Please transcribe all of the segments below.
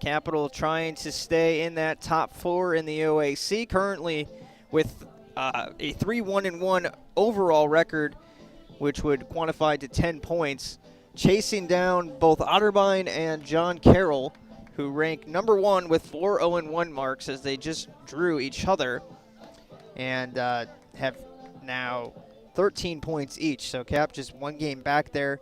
Capital trying to stay in that top 4 in the OAC, currently with a 3-1-1 overall record, which would quantify to 10 points, chasing down both Otterbein and John Carroll, who rank number 1 with 4 0-1 marks as they just drew each other and have now 13 points each. So Cap just one game back there,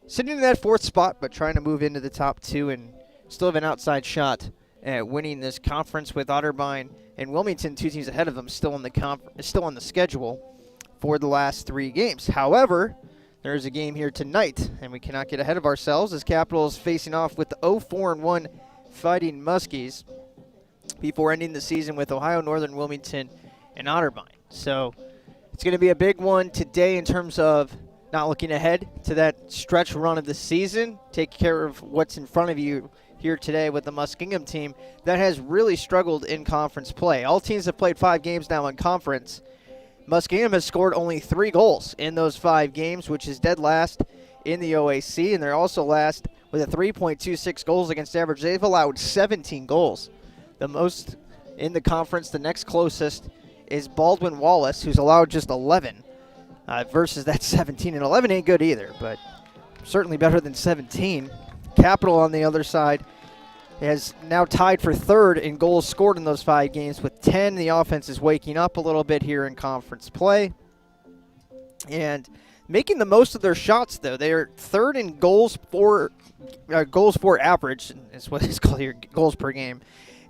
sitting in that 4th spot, but trying to move into the top 2 and still have an outside shot at winning this conference with Otterbein and Wilmington, 2 teams ahead of them, still on the schedule for the last 3 games. However, there's a game here tonight, and we cannot get ahead of ourselves as Capital is facing off with the 0-4-1 Fighting Muskies before ending the season with Ohio Northern, Wilmington, and Otterbein. So it's going to be a big one today in terms of not looking ahead to that stretch run of the season. Take care of what's in front of you here today with the Muskingum team that has really struggled in conference play. All teams have played 5 games now in conference. Muskingum has scored only 3 goals in those 5 games, which is dead last in the OAC, and they're also last with a 3.26 goals against average. They've allowed 17 goals, the most in the conference. The next closest is Baldwin Wallace, who's allowed just 11 versus that 17, and 11 ain't good either, but certainly better than 17. Capital on the other side has now tied for 3rd in goals scored in those 5 games with 10. The offense is waking up a little bit here in conference play and making the most of their shots, though. They are 3rd in goals for average, is what it's called here, goals per game.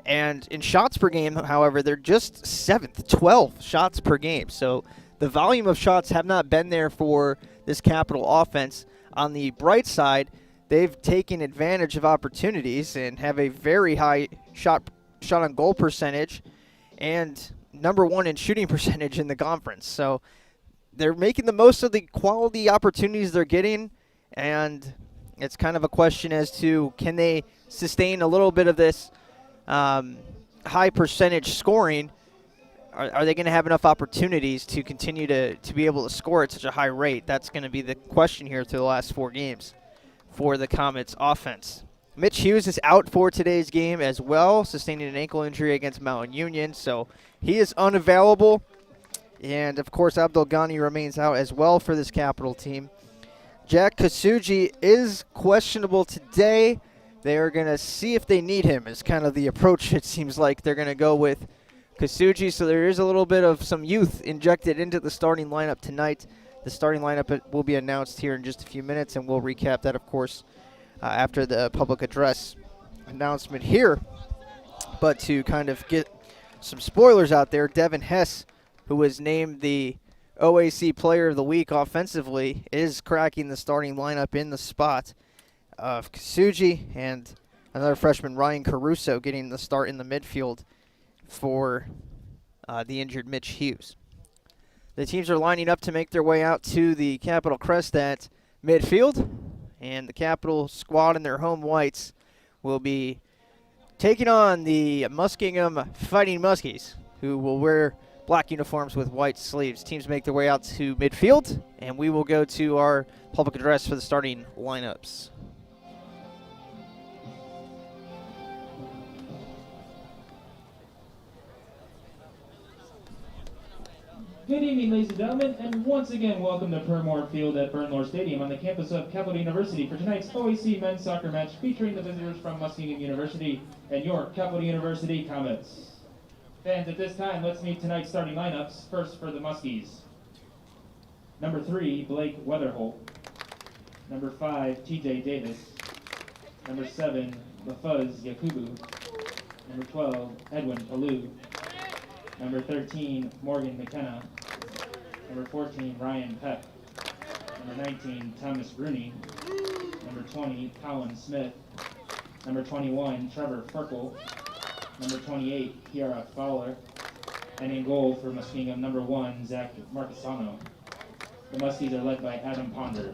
And in shots per game, however, they're just 7th, 12 shots per game. So the volume of shots have not been there for this Capital offense. On the bright side, they've taken advantage of opportunities and have a very high shot on goal percentage and number 1 in shooting percentage in the conference. So they're making the most of the quality opportunities they're getting, and it's kind of a question as to can they sustain a little bit of this high percentage scoring. Are they going to have enough opportunities to continue to be able to score at such a high rate? That's going to be the question here through the last 4 games for the Comets offense. Mitch Hughes is out for today's game as well, sustaining an ankle injury against Mountain Union, so he is unavailable. And, of course, Abdul Ghani remains out as well for this Capital team. Jack Kasuji is questionable today. They are going to see if they need him is kind of the approach it seems like they're going to go with Kasuji. So there is a little bit of some youth injected into the starting lineup tonight. The starting lineup will be announced here in just a few minutes, and we'll recap that, of course, after the public address announcement here. But to kind of get some spoilers out there, Devin Hess, who was named the OAC Player of the Week offensively, is cracking the starting lineup in the spot of Kasuji, and another freshman, Ryan Caruso, getting the start in the midfield for the injured Mitch Hughes. The teams are lining up to make their way out to the Capital Crest at midfield, and the Capital squad in their home whites will be taking on the Muskingum Fighting Muskies, who will wear black uniforms with white sleeves. Teams make their way out to midfield, and we will go to our public address for the starting lineups. Good evening, ladies and gentlemen, and once again, welcome to Bernlohr Field at Bernlohr Stadium on the campus of Capital University for tonight's OAC men's soccer match featuring the visitors from Muskingum University and your Capital University Comets. Fans, at this time, let's meet tonight's starting lineups. First for the Muskies. Number 3, Blake Weatherholt. Number 5, TJ Davis. Number 7, Lafuz Yakubu. Number 12, Edwin Palou. Number 13, Morgan McKenna. Number 14, Ryan Peck. Number 19, Thomas Rooney. Number 20, Colin Smith. Number 21, Trevor Ferkel. Number 28, Kiara Fowler. And in goal for Muskingum, number 1, Zach Marcasano. The Muskies are led by Adam Ponder.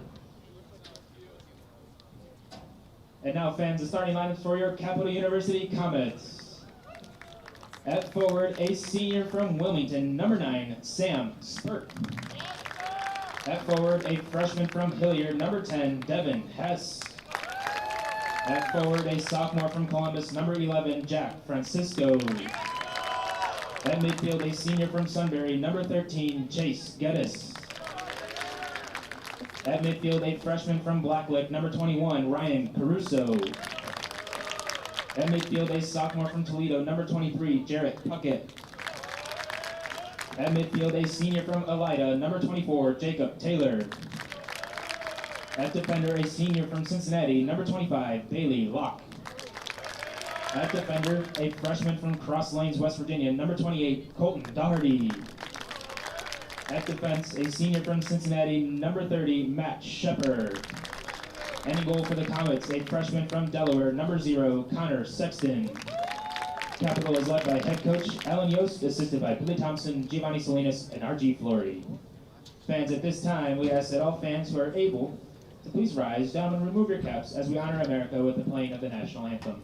And now, fans, the starting lineups for your Capital University Comets. At forward, a senior from Wilmington, number 9, Sam Spurt. At forward, a freshman from Hilliard, number 10, Devin Hess. At forward, a sophomore from Columbus, number 11, Jack Francisco. At midfield, a senior from Sunbury, number 13, Chase Geddes. At midfield, a freshman from Blacklick, number 21, Ryan Caruso. At midfield, a sophomore from Toledo, number 23, Jarrett Puckett. At midfield, a senior from Elida, number 24, Jacob Taylor. At defender, a senior from Cincinnati, number 25, Bailey Locke. At defender, a freshman from Cross Lanes, West Virginia, number 28, Colton Doherty. At defense, a senior from Cincinnati, number 30, Matt Shepard. And in goal for the Comets, a freshman from Delaware, number 0, Connor Sexton. Capital is led by head coach Alan Yost, assisted by Billy Thompson, Giovanni Salinas, and R.G. Flory. Fans, at this time, we ask that all fans who are able to please rise, down, and remove your caps as we honor America with the playing of the national anthem.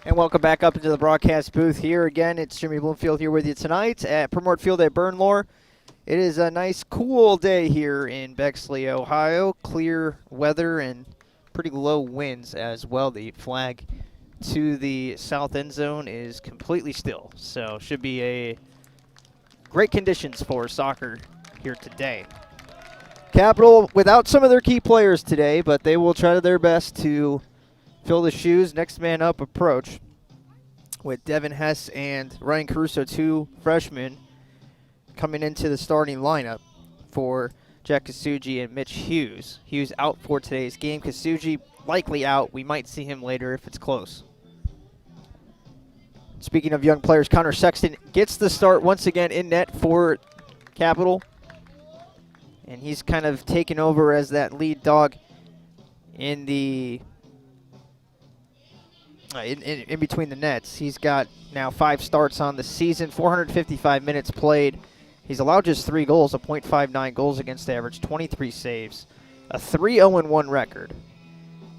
And welcome back up into the broadcast booth here. Again, it's Jimmy Bloomfield here with you tonight at Primort Field at Bernlohr. It is a nice, cool day here in Bexley, Ohio. Clear weather and pretty low winds as well. The flag to the south end zone is completely still, so should be a great conditions for soccer here today. Capital without some of their key players today, but they will try their best to fill the shoes. Next man up approach with Devin Hess and Ryan Caruso, two freshmen, coming into the starting lineup for Jack Kasuji and Mitch Hughes. Hughes out for today's game. Kasuji likely out. We might see him later if it's close. Speaking of young players, Connor Sexton gets the start once again in net for Capital. And he's kind of taken over as that lead dog in the in between the nets. He's got now 5 starts on the season, 455 minutes played. He's allowed just 3 goals, a .59 goals against average, 23 saves, a 3-0-1 record,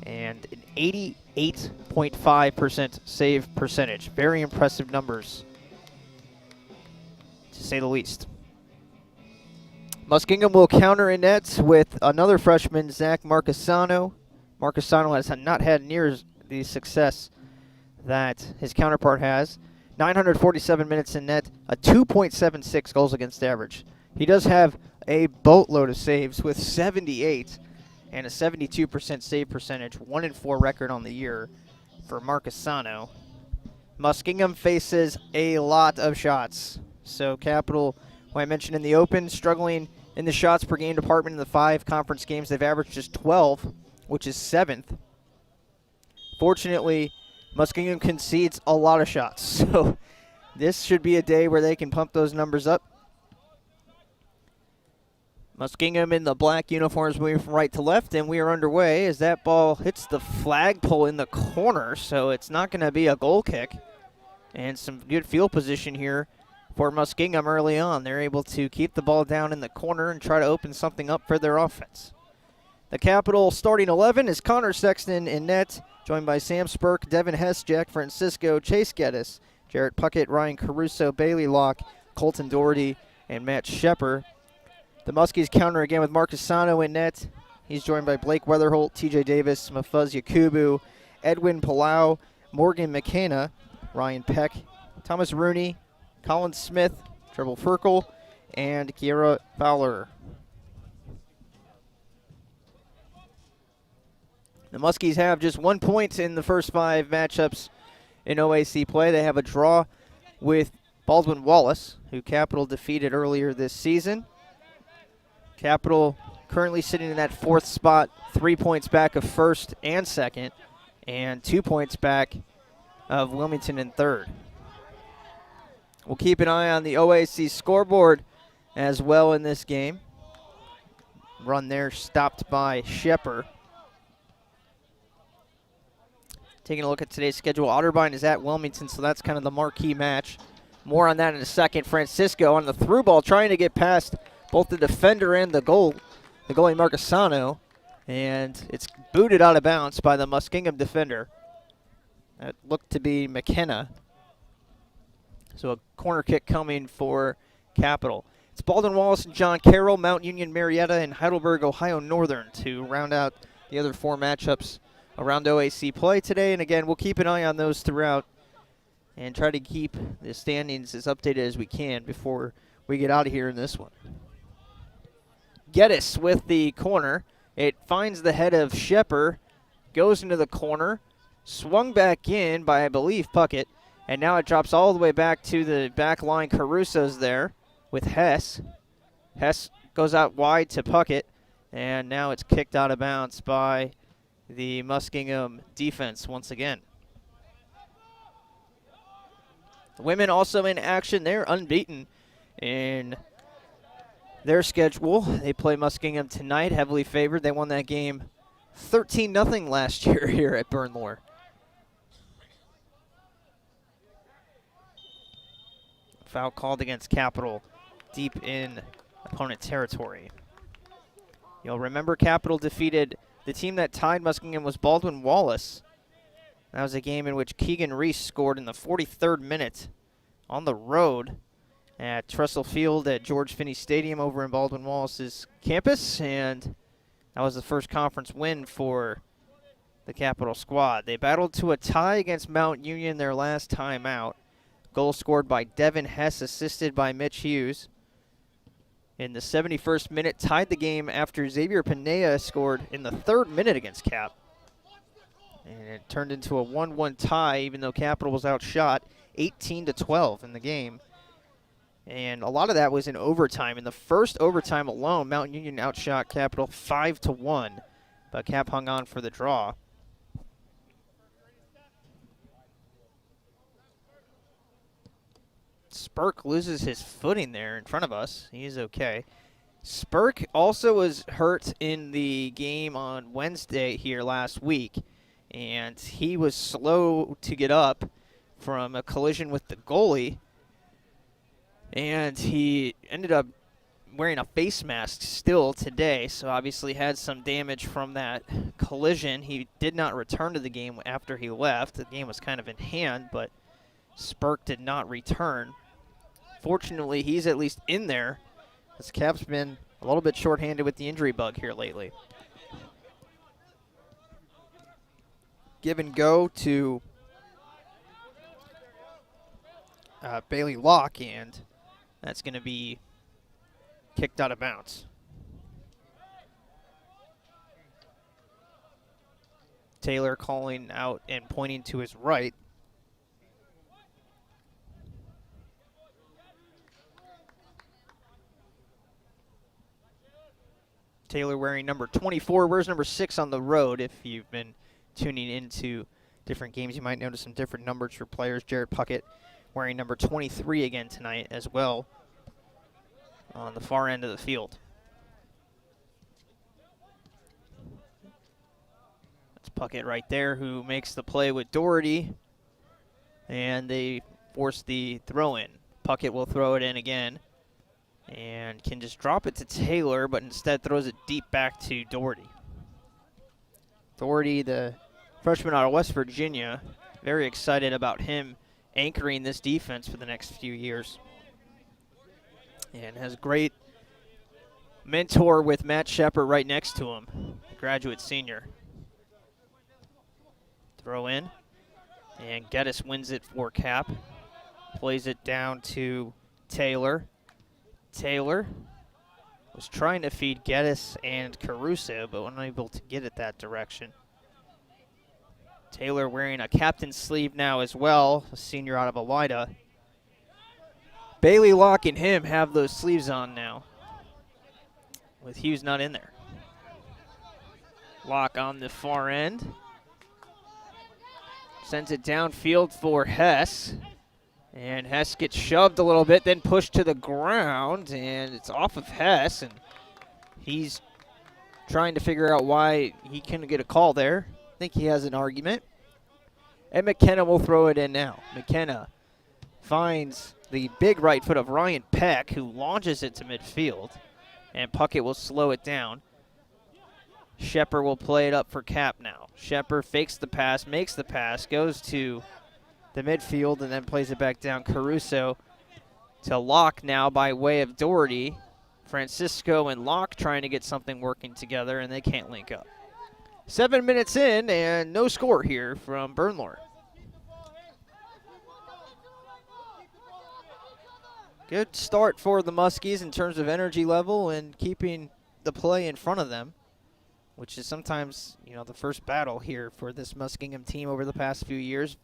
and an 88.5% save percentage. Very impressive numbers, to say the least. Muskingum will counter in nets with another freshman, Zach Marcasano. Marcasano has not had near the success that his counterpart has. 947 minutes in net, a 2.76 goals against average. He does have a boatload of saves with 78 and a 72% save percentage, 1-4 record on the year for Marcasano. Muskingum faces a lot of shots. So Capital, who I mentioned in the open, struggling in the shots per game department in the 5 conference games. They've averaged just 12, which is 7th. Fortunately, Muskingum concedes a lot of shots, so this should be a day where they can pump those numbers up. Muskingum in the black uniforms moving from right to left, and we are underway as that ball hits the flagpole in the corner, so it's not going to be a goal kick. And some good field position here for Muskingum early on. They're able to keep the ball down in the corner and try to open something up for their offense. The Capital starting 11 is Connor Sexton in net, joined by Sam Spurk, Devin Hess, Jack Francisco, Chase Geddes, Jarrett Puckett, Ryan Caruso, Bailey Locke, Colton Doherty, and Matt Shepard. The Muskies counter again with Marcus Sano in net. He's joined by Blake Weatherholt, TJ Davis, Mafuz Yakubu, Edwin Palau, Morgan McKenna, Ryan Peck, Thomas Rooney, Colin Smith, Trevor Ferkel, and Kiera Fowler. The Muskies have just 1 point in the first 5 matchups in OAC play. They have a draw with Baldwin Wallace, who Capital defeated earlier this season. Capital currently sitting in that 4th spot, 3 points back of 1st and 2nd, and 2 points back of Wilmington in 3rd. We'll keep an eye on the OAC scoreboard as well in this game. Run there stopped by Shepard. Taking a look at today's schedule, Otterbein is at Wilmington, so that's kind of the marquee match. More on that in a second. Francisco on the through ball, trying to get past both the defender and the goalie Marcasano, and it's booted out of bounds by the Muskingum defender. That looked to be McKenna. So a corner kick coming for Capital. It's Baldwin Wallace and John Carroll, Mount Union Marietta, and Heidelberg, Ohio Northern to round out the other 4 matchups around OAC play today. And again, we'll keep an eye on those throughout and try to keep the standings as updated as we can before we get out of here in this one. Geddes with the corner. It finds the head of Shepard, goes into the corner, swung back in by, I believe, Puckett, and now it drops all the way back to the back line. Caruso's there with Hess. Hess goes out wide to Puckett, and now it's kicked out of bounds by the Muskingum defense once again. The women also in action. They're unbeaten in their schedule. They play Muskingum tonight, heavily favored. They won that game 13-0 last year here at Bernlohr. Foul called against Capital deep in opponent territory. You'll remember Capital defeated the team that tied Muskingum was Baldwin Wallace. That was a game in which Keegan Reese scored in the 43rd minute on the road at Trestle Field at George Finney Stadium over in Baldwin Wallace's campus, and that was the first conference win for the Capital squad. They battled to a tie against Mount Union their last time out. Goal scored by Devin Hess, assisted by Mitch Hughes. In the 71st minute, tied the game after Xavier Pinea scored in the 3rd minute against Cap. And it turned into a 1-1 tie, even though Capital was outshot 18-12 in the game. And a lot of that was in overtime. In the first overtime alone, Mount Union outshot Capital 5-1, but Cap hung on for the draw. Spurk loses his footing there in front of us. He's okay. Spurk also was hurt in the game on Wednesday here last week, and he was slow to get up from a collision with the goalie, and he ended up wearing a face mask still today, so obviously had some damage from that collision. He did not return to the game after he left. The game was kind of in hand, but Spurk did not return. Fortunately, he's at least in there, as Cap's been a little bit shorthanded with the injury bug here lately. Give and go to Bailey Locke, and that's going to be kicked out of bounds. Taylor calling out and pointing to his right. Taylor wearing number 24. Where's number 6 on the road? If you've been tuning into different games, you might notice some different numbers for players. Jarrett Puckett wearing number 23 again tonight as well on the far end of the field. That's Puckett right there, who makes the play with Doherty, and they force the throw in. Puckett will throw it in again and can just drop it to Taylor, but instead throws it deep back to Doherty. Doherty, the freshman out of West Virginia. Very excited about him anchoring this defense for the next few years. And has great mentor with Matt Shepard right next to him, graduate senior. Throw in, and Geddes wins it for Cap. Plays it down to Taylor. Taylor was trying to feed Geddes and Caruso, but unable to get it that direction. Taylor wearing a captain's sleeve now as well, a senior out of Elida. Bailey, Locke, and him have those sleeves on now, with Hughes not in there. Locke on the far end. Sends it downfield for Hess. And Hess gets shoved a little bit, then pushed to the ground, and it's off of Hess. And he's trying to figure out why he couldn't get a call there. I think he has an argument. And McKenna will throw it in now. McKenna finds the big right foot of Ryan Peck, who launches it to midfield. And Puckett will slow it down. Shepard will play it up for Cap now. Shepard fakes the pass, makes the pass, goes to the midfield, and then plays it back down. Caruso to Locke now by way of Doherty. Francisco and Locke trying to get something working together, and they can't link up. 7 minutes in, and no score here from Bernlohr. Good start for the Muskies in terms of energy level and keeping the play in front of them, which is sometimes, the first battle here for this Muskingum team over the past few years.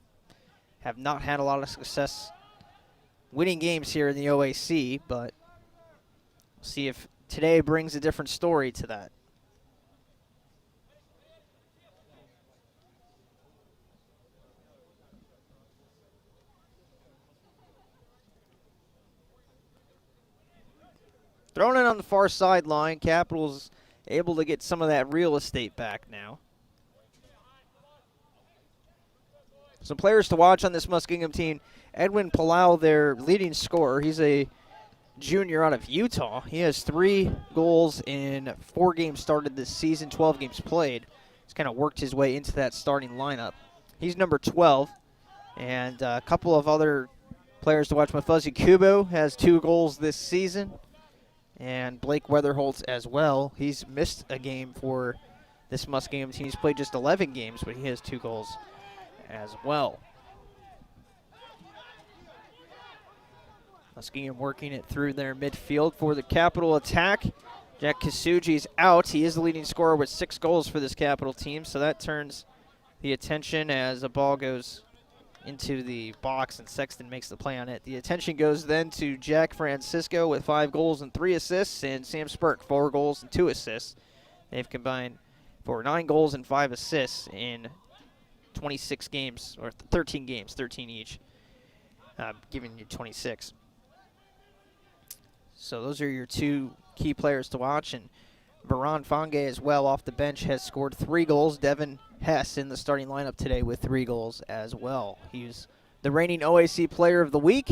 Have not had a lot of success winning games here in the OAC, but we'll see if today brings a different story to that. Thrown in on the far sideline, Capitals able to get some of that real estate back now. Some players to watch on this Muskingum team. Edwin Palau, their leading scorer. He's a junior out of Utah. He has 3 goals in 4 games started this season, 12 games played. He's kind of worked his way into that starting lineup. He's number 12. And a couple of other players to watch. Mafuzzy Kubo has 2 goals this season. And Blake Weatherholtz as well. He's missed a game for this Muskingum team. He's played just 11 games, but he has 2 goals as well. Muskingum working it through their midfield for the Capital attack. Jack Kasuji's out. He is the leading scorer with 6 goals for this Capital team, so that turns the attention as the ball goes into the box and Sexton makes the play on it. The attention goes then to Jack Francisco with 5 goals and 3 assists, and Sam Spurk, 4 goals and 2 assists. They've combined for 9 goals and 5 assists in 26 games, or 13 games, 13 each, giving you 26. So those are your 2 key players to watch, and Varan Fange as well off the bench has scored 3 goals. Devin Hess in the starting lineup today with 3 goals as well. He's the reigning OAC Player of the Week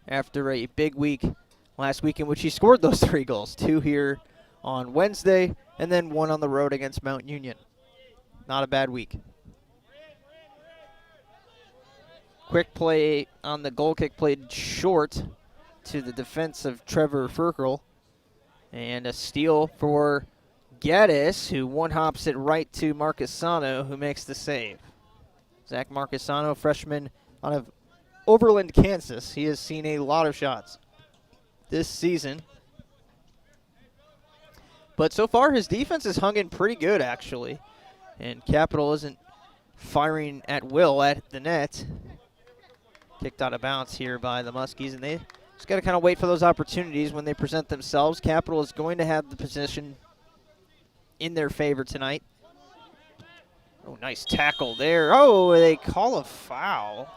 after a big week last week in which he scored those 3 goals. 2 here on Wednesday and then 1 on the road against Mount Union. Not a bad week. Quick play on the goal kick, played short to the defense of Trevor Ferkel. And a steal for Geddes, who one-hops it right to Marquesano, who makes the save. Zach Marquesano, freshman out of Overland, Kansas. He has seen a lot of shots this season. But so far, his defense has hung in pretty good, actually. And Capital isn't firing at will at the net. Kicked out of bounds here by the Muskies, and they just got to kind of wait for those opportunities when they present themselves. Capital is going to have the position in their favor tonight. Oh, nice tackle there. Oh, they call a foul.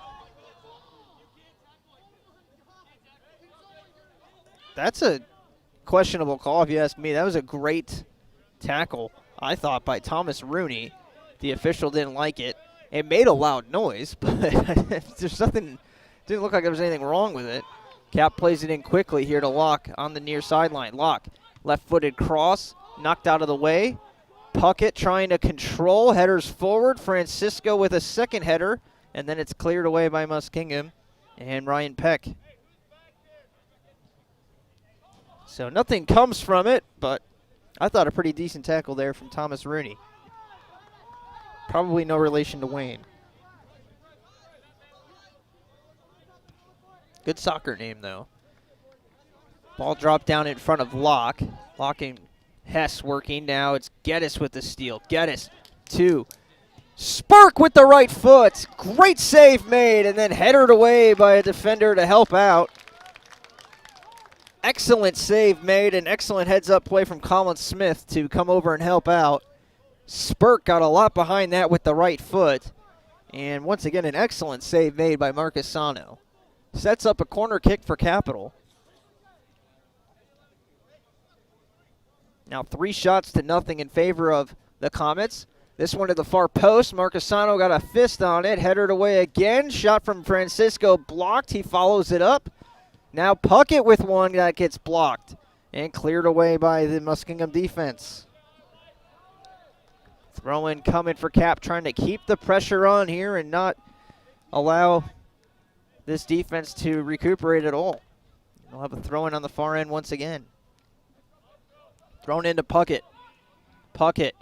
That's a questionable call if you ask me. That was a great tackle, I thought, by Thomas Rooney. The official didn't like it. It made a loud noise, but there's nothing, didn't look like there was anything wrong with it. Cap plays it in quickly here to Locke on the near sideline. Locke, left-footed cross, knocked out of the way. Puckett trying to control. Headers forward. Francisco with a second header. And then it's cleared away by Muskingum and Ryan Peck. So nothing comes from it, but I thought a pretty decent tackle there from Thomas Rooney. Probably no relation to Wayne. Good soccer name, though. Ball dropped down in front of Locke. Locke and Hess working now. It's Geddes with the steal. Geddes, 2. Spurk with the right foot. Great save made, and then headed away by a defender to help out. Excellent save made, and excellent heads-up play from Colin Smith to come over and help out. Spurk got a lot behind that with the right foot. And once again, an excellent save made by Marcus Sano. Sets up a corner kick for Capital. Now 3-0 in favor of the Comets. This one to the far post. Marcusano got a fist on it. Headed away again. Shot from Francisco blocked. He follows it up. Now Puckett with one that gets blocked and cleared away by the Muskingum defense. Throw-in coming for Cap, trying to keep the pressure on here and not allow this defense to recuperate at all. We'll have a throw-in on the far end once again. Thrown into Puckett. Puckett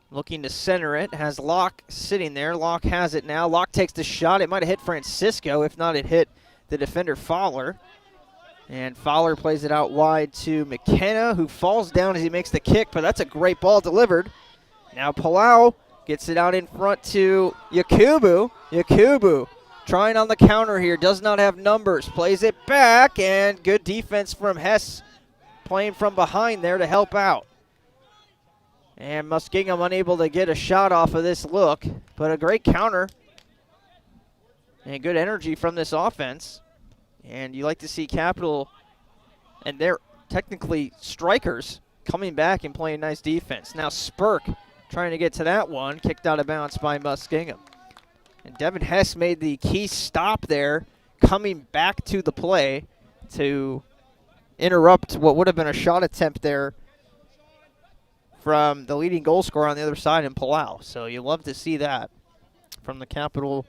looking to center it. Has Locke sitting there. Locke has it now. Locke takes the shot. It might have hit Francisco. If not, it hit the defender Fowler. And Fowler plays it out wide to McKenna, who falls down as he makes the kick, but that's a great ball delivered. Now Palau gets it out in front to Yakubu. Yakubu trying on the counter here. Does not have numbers. Plays it back, and good defense from Hess playing from behind there to help out. And Muskingum unable to get a shot off of this look, but a great counter. And good energy from this offense. And you like to see Capital and their technically strikers coming back and playing nice defense. Now Spurk trying to get to that one. Kicked out of bounds by Muskingum. And Devin Hess made the key stop there, coming back to the play to interrupt what would have been a shot attempt there from the leading goal scorer on the other side in Palau. So you love to see that from the Capital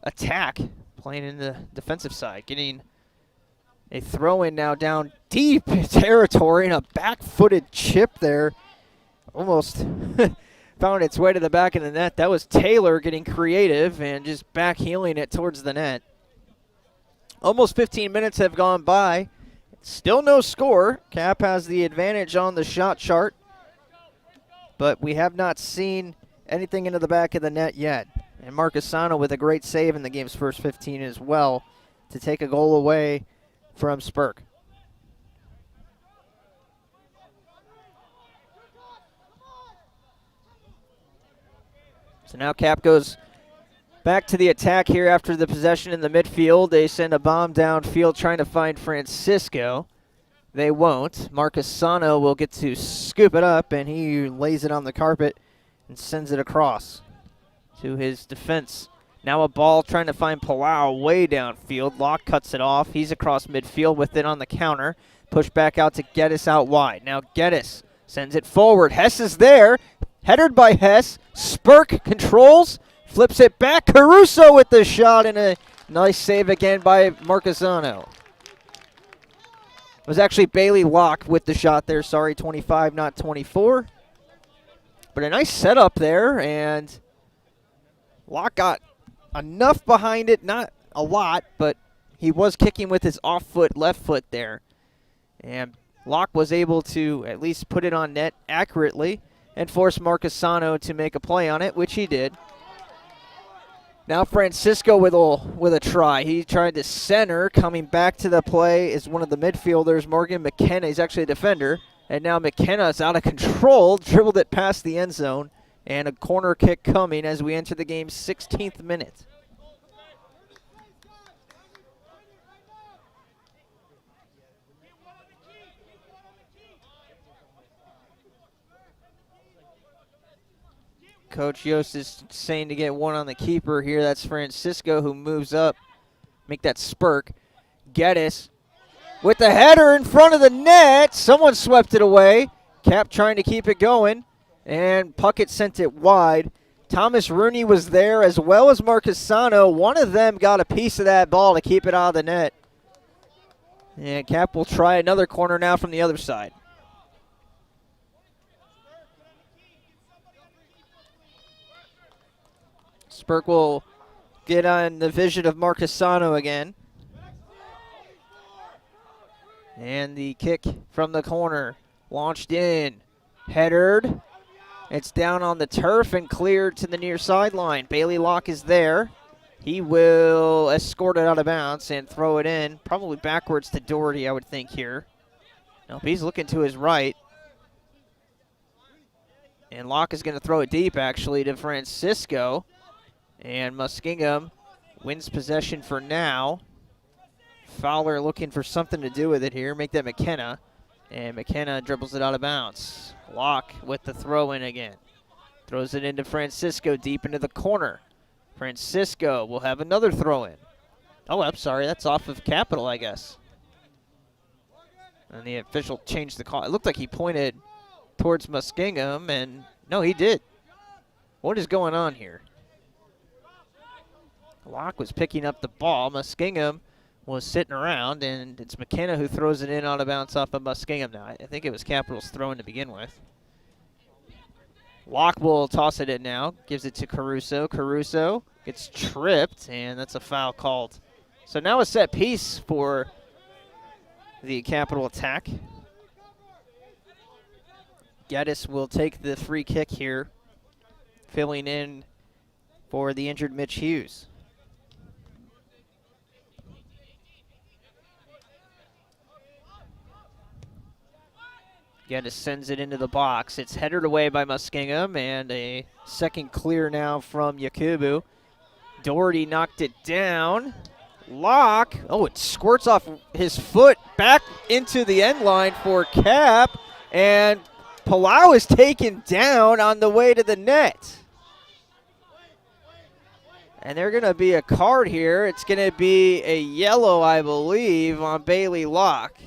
attack, playing in the defensive side, getting a throw-in now down deep territory and a back-footed chip there. Almost found its way to the back of the net. That was Taylor getting creative and just back-heeling it towards the net. Almost 15 minutes have gone by. Still no score. Cap has the advantage on the shot chart, but we have not seen anything into the back of the net yet. And Marcusano with a great save in the game's first 15 as well to take a goal away from Spurk. So now Cap goes back to the attack here after the possession in the midfield. They send a bomb downfield trying to find Francisco. They won't. Marcusano will get to scoop it up, and he lays it on the carpet and sends it across to his defense. Now a ball trying to find Palau way downfield. Locke cuts it off. He's across midfield with it on the counter. Push back out to Geddes out wide. Now Geddes sends it forward. Hess is there. Headed by Hess. Spurk controls. Flips it back. Caruso with the shot, and a nice save again by Marcusano. It was actually Bailey Locke with the shot there. Sorry, 25, not 24. But a nice setup there, and Locke got enough behind it, not a lot, but he was kicking with his off foot, left foot there. And Locke was able to at least put it on net accurately and force Marcusano to make a play on it, which he did. Now Francisco with a try. He tried to center. Coming back to the play is one of the midfielders, Morgan McKenna. He's actually a defender. And now McKenna's out of control, dribbled it past the end zone. And a corner kick coming as we enter the game's 16th minute. Coach Yost is saying to get one on the keeper here. That's Francisco who moves up. Make that Spurk. Geddes with the header in front of the net. Someone swept it away. Cap trying to keep it going, and Puckett sent it wide. Thomas Rooney was there as well as Marquesano. One of them got a piece of that ball to keep it out of the net. And Cap will try another corner now from the other side. Spurk will get on the vision of Marquesano again. And the kick from the corner, launched in, headered. It's down on the turf and cleared to the near sideline. Bailey Locke is there. He will escort it out of bounds and throw it in, probably backwards to Doherty, I would think here. Nope, he's looking to his right. And Locke is going to throw it deep, actually, to Francisco. And Muskingum wins possession for now. Fowler looking for something to do with it here. Make that McKenna. And McKenna dribbles it out of bounds. Locke with the throw in again. Throws it into Francisco deep into the corner. Francisco will have another throw in. Oh, I'm sorry. That's off of Capital, I guess. And the official changed the call. It looked like he pointed towards Muskingum, and no, he did. What is going on here? Locke was picking up the ball. Muskingum was sitting around, and it's McKenna who throws it in out of bounds off of Muskingum now. I think it was Capital's throw in to begin with. Locke will toss it in now. Gives it to Caruso. Caruso gets tripped, and that's a foul called. So now a set piece for the Capital attack. Geddes will take the free kick here, filling in for the injured Mitch Hughes. Geddes sends it into the box. It's headed away by Muskingum, and a second clear now from Yakubu. Doherty knocked it down. Locke, oh, it squirts off his foot back into the end line for Cap, and Palau is taken down on the way to the net. And there's going to be a card here. It's going to be a yellow, I believe, on Bailey Locke.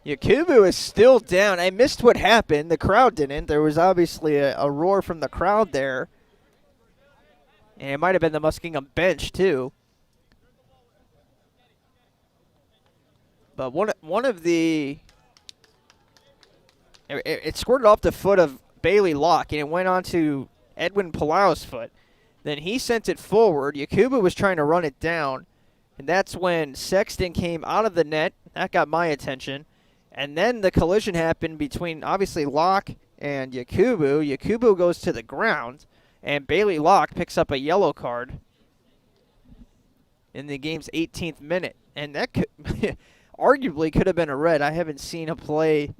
Yakubu is still down. I missed what happened. The crowd didn't. There was obviously a roar from the crowd there. And it might have been the Muskingum bench, too. But one of the... It squirted off the foot of Bailey Locke, and it went onto Edwin Palau's foot. Then he sent it forward. Yakubu was trying to run it down. And that's when Sexton came out of the net. That got my attention. And then the collision happened between, obviously, Locke and Yakubu. Yakubu goes to the ground, and Bailey Locke picks up a yellow card in the game's 18th minute. And that could, arguably could have been a red. I haven't seen a play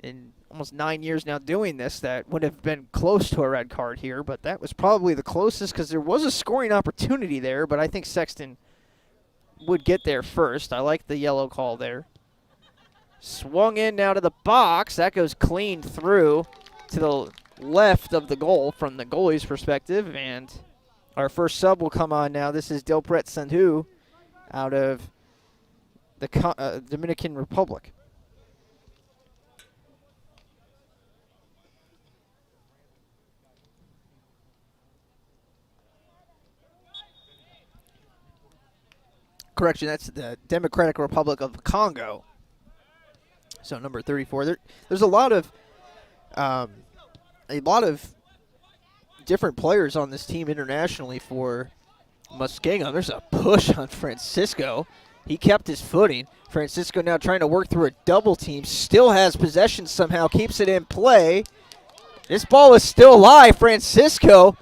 in almost 9 years now doing this that would have been close to a red card here. But that was probably the closest because there was a scoring opportunity there. But I think Sexton would get there first. I like the yellow call there. Swung in now to the box. That goes clean through to the left of the goal from the goalie's perspective. And our first sub will come on now. This is Dilpret Sandhu out of the Dominican Republic. Correction, that's the Democratic Republic of Congo. So number 34. There's a lot of different players on this team internationally for Muskingum. There's a push on Francisco. He kept his footing. Francisco now trying to work through a double team. Still has possession somehow. Keeps it in play. This ball is still alive. Francisco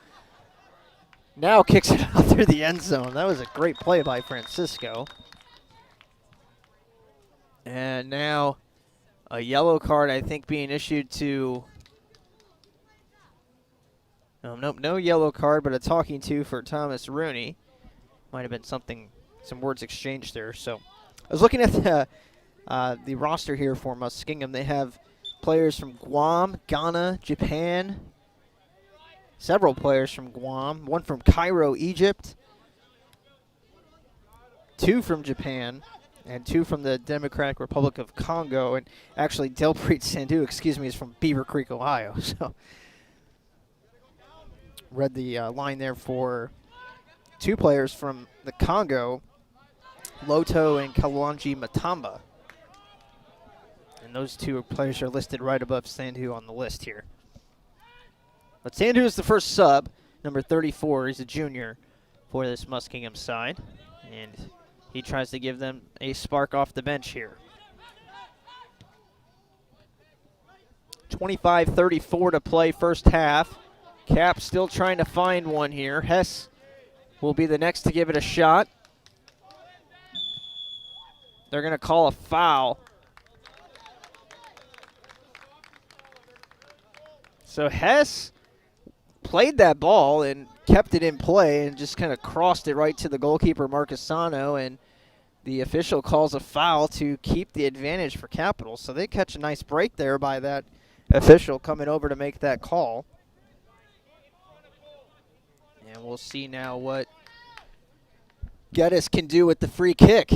now kicks it out through the end zone. That was a great play by Francisco. And now a yellow card, I think, being issued to... Nope, no yellow card, but a talking to for Thomas Rooney. Might have been some words exchanged there. So I was looking at the roster here for Muskingum. They have players from Guam, Ghana, Japan. Several players from Guam. One from Cairo, Egypt. 2 from Japan, and 2 from the Democratic Republic of Congo. And actually, Delpreet Sandhu, is from Beaver Creek, Ohio. So read the line there for 2 players from the Congo, Loto and Kalwanji Matamba. And those 2 players are listed right above Sandhu on the list here. But Sandhu is the first sub, number 34. He's a junior for this Muskingum side. And he tries to give them a spark off the bench here. 25-34 to play first half. Cap still trying to find one here. Hess will be the next to give it a shot. They're going to call a foul. So Hess played that ball and kept it in play and just kind of crossed it right to the goalkeeper, Marcasano, and the official calls a foul to keep the advantage for Capital. So they catch a nice break there by that official coming over to make that call. And we'll see now what Geddes can do with the free kick.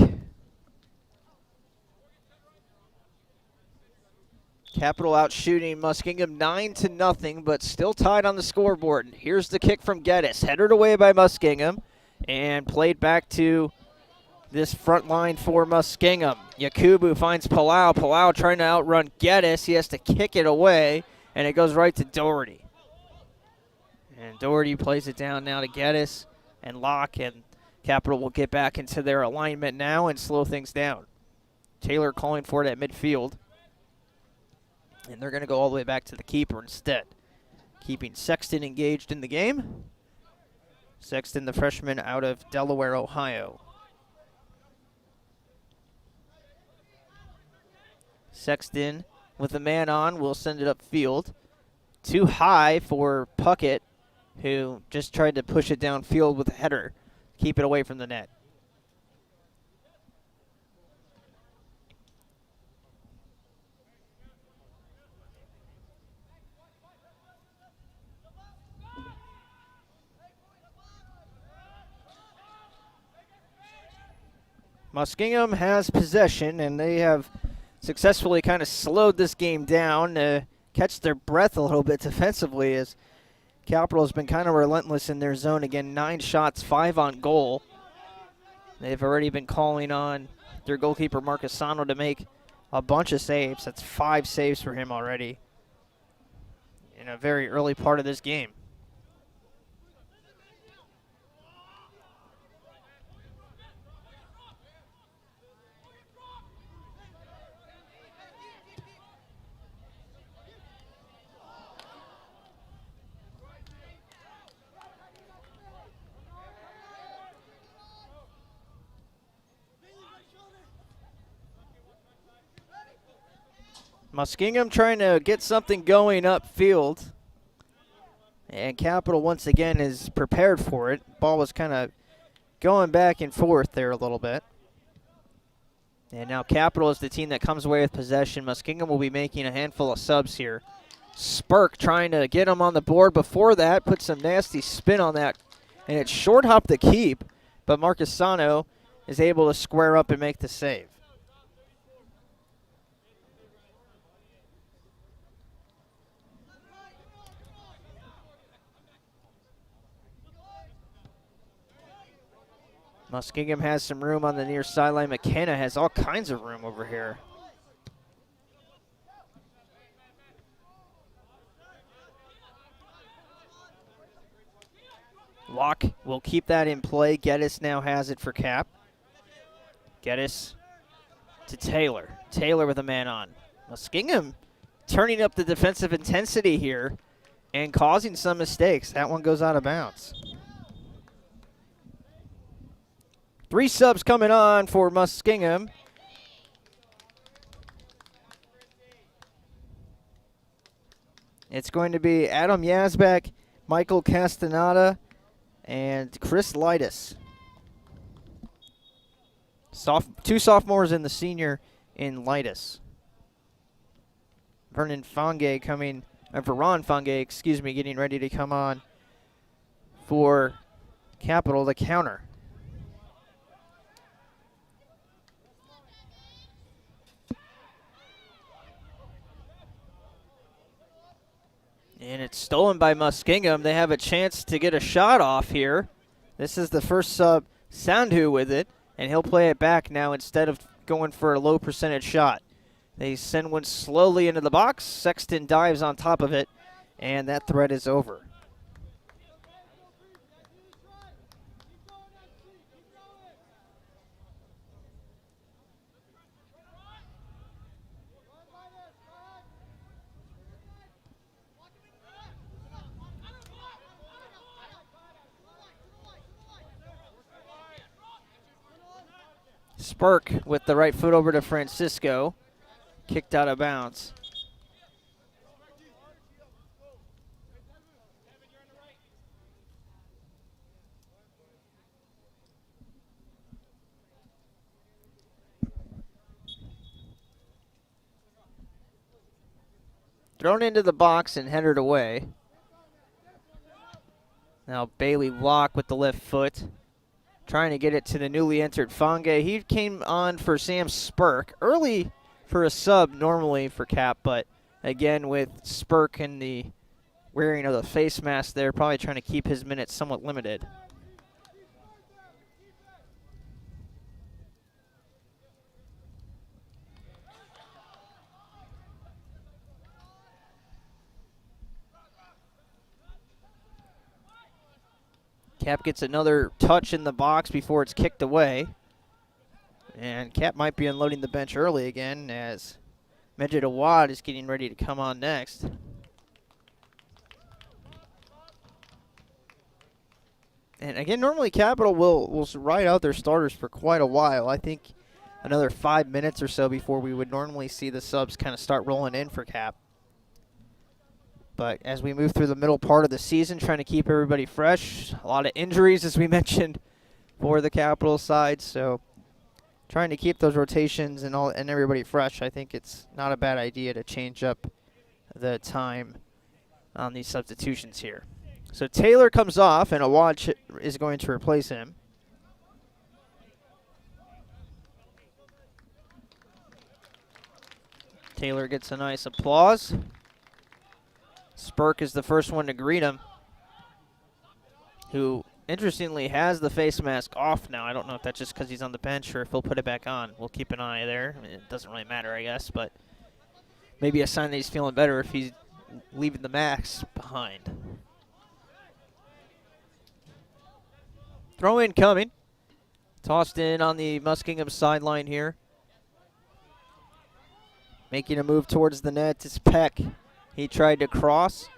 Capital out shooting Muskingum 9-0, but still tied on the scoreboard. Here's the kick from Geddes, headed away by Muskingum, and played back to this front line for Muskingum. Yakubu finds Palau. Palau trying to outrun Geddes. He has to kick it away, and it goes right to Doherty. And Doherty plays it down now to Geddes and Locke, and Capital will get back into their alignment now and slow things down. Taylor calling for it at midfield. And they're going to go all the way back to the keeper instead, keeping Sexton engaged in the game. Sexton, the freshman out of Delaware, Ohio. Sexton with a man on will send it upfield. Too high for Puckett, who just tried to push it downfield with a header, keep it away from the net. Muskingum has possession, and they have successfully kind of slowed this game down to catch their breath a little bit defensively, as Capital has been kind of relentless in their zone. Again, 9 shots, 5 on goal. They've already been calling on their goalkeeper, Marcasano, to make a bunch of saves. That's 5 saves for him already in a very early part of this game. Muskingum trying to get something going upfield. And Capital once again is prepared for it. Ball was kind of going back and forth there a little bit. And now Capital is the team that comes away with possession. Muskingum will be making a handful of subs here. Spurk trying to get him on the board before that. Put some nasty spin on that. And it short hopped the keep. But Marcasano is able to square up and make the save. Muskingum has some room on the near sideline. McKenna has all kinds of room over here. Locke will keep that in play. Geddes now has it for Cap. Geddes to Taylor. Taylor with a man on. Muskingum turning up the defensive intensity here and causing some mistakes. That one goes out of bounds. 3 subs coming on for Muskingum. It's going to be Adam Yazbek, Michael Castaneda, and Chris Lightus. 2 sophomores and the senior in Lightus. Veron Fange, getting ready to come on for Capital to counter. And it's stolen by Muskingum. They have a chance to get a shot off here. This is the first sub, Sandhu, with it, and he'll play it back now instead of going for a low percentage shot. They send one slowly into the box. Sexton dives on top of it, and that threat is over. Spurk with the right foot over to Francisco. Kicked out of bounds. Thrown into the box and headed away. Now Bailey Locke with the left foot, trying to get it to the newly entered Fange. He came on for Sam Spurk early for a sub normally for Cap, but again with Spurk and the wearing of the face mask there, probably trying to keep his minutes somewhat limited. Cap gets another touch in the box before it's kicked away. And Cap might be unloading the bench early again as Mejid Awad is getting ready to come on next. And again, normally Capital will ride out their starters for quite a while. I think another 5 minutes or so before we would normally see the subs kind of start rolling in for Cap. But as we move through the middle part of the season, trying to keep everybody fresh. A lot of injuries, as we mentioned, for the Capital side. So trying to keep those rotations and everybody fresh. I think it's not a bad idea to change up the time on these substitutions here. So Taylor comes off, and Awad is going to replace him. Taylor gets a nice applause. Spurk is the first one to greet him, who interestingly has the face mask off now. I don't know if that's just because he's on the bench or if he'll put it back on. We'll keep an eye there. I mean, it doesn't really matter, I guess, but maybe a sign that he's feeling better if he's leaving the mask behind. Throw in coming. Tossed in on the Muskingum sideline here. Making a move towards the net is Peck. He tried to cross.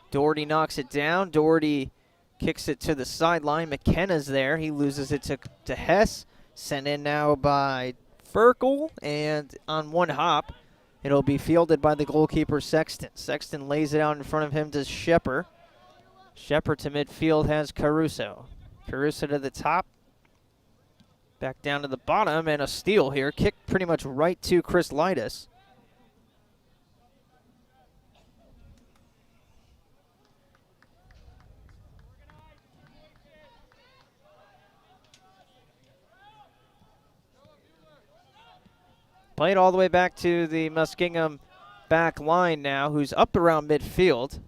Doherty knocks it down. Doherty kicks it to the sideline. McKenna's there. He loses it to Hess. Sent in now by Ferkel. And on one hop, it'll be fielded by the goalkeeper, Sexton. Sexton lays it out in front of him to Shepard. Shepard to midfield has Caruso. Caruso to the top. Back down to the bottom, and a steal here. Kicked pretty much right to Chris Lidas. Played all the way back to the Muskingum back line now, who's up around midfield.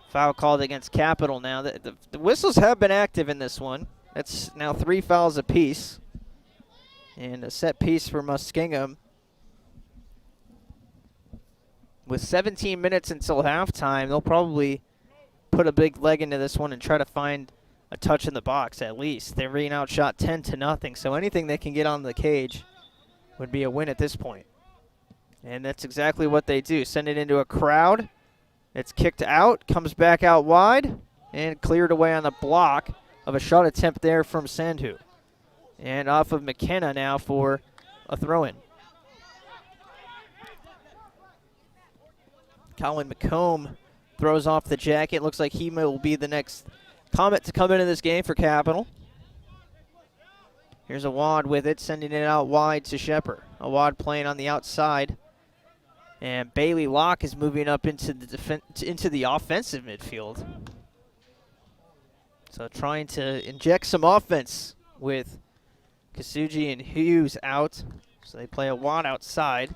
Foul called against Capital now. The whistles have been active in this one. That's now 3 fouls apiece. And a set piece for Muskingum. With 17 minutes until halftime, they'll probably put a big leg into this one and try to find a touch in the box at least. They're being outshot 10-0, so anything they can get on the cage would be a win at this point. And that's exactly what they do. Send it into a crowd. It's kicked out, comes back out wide, and cleared away on the block of a shot attempt there from Sandhu. And off of McKenna now for a throw-in. Colin McComb throws off the jacket. Looks like he will be the next Comet to come into this game for Capital. Here's Awad with it, sending it out wide to Shepard. Awad playing on the outside. And Bailey Locke is moving up into the offensive midfield. So trying to inject some offense with Kasuji and Hughes out, so they play a wad outside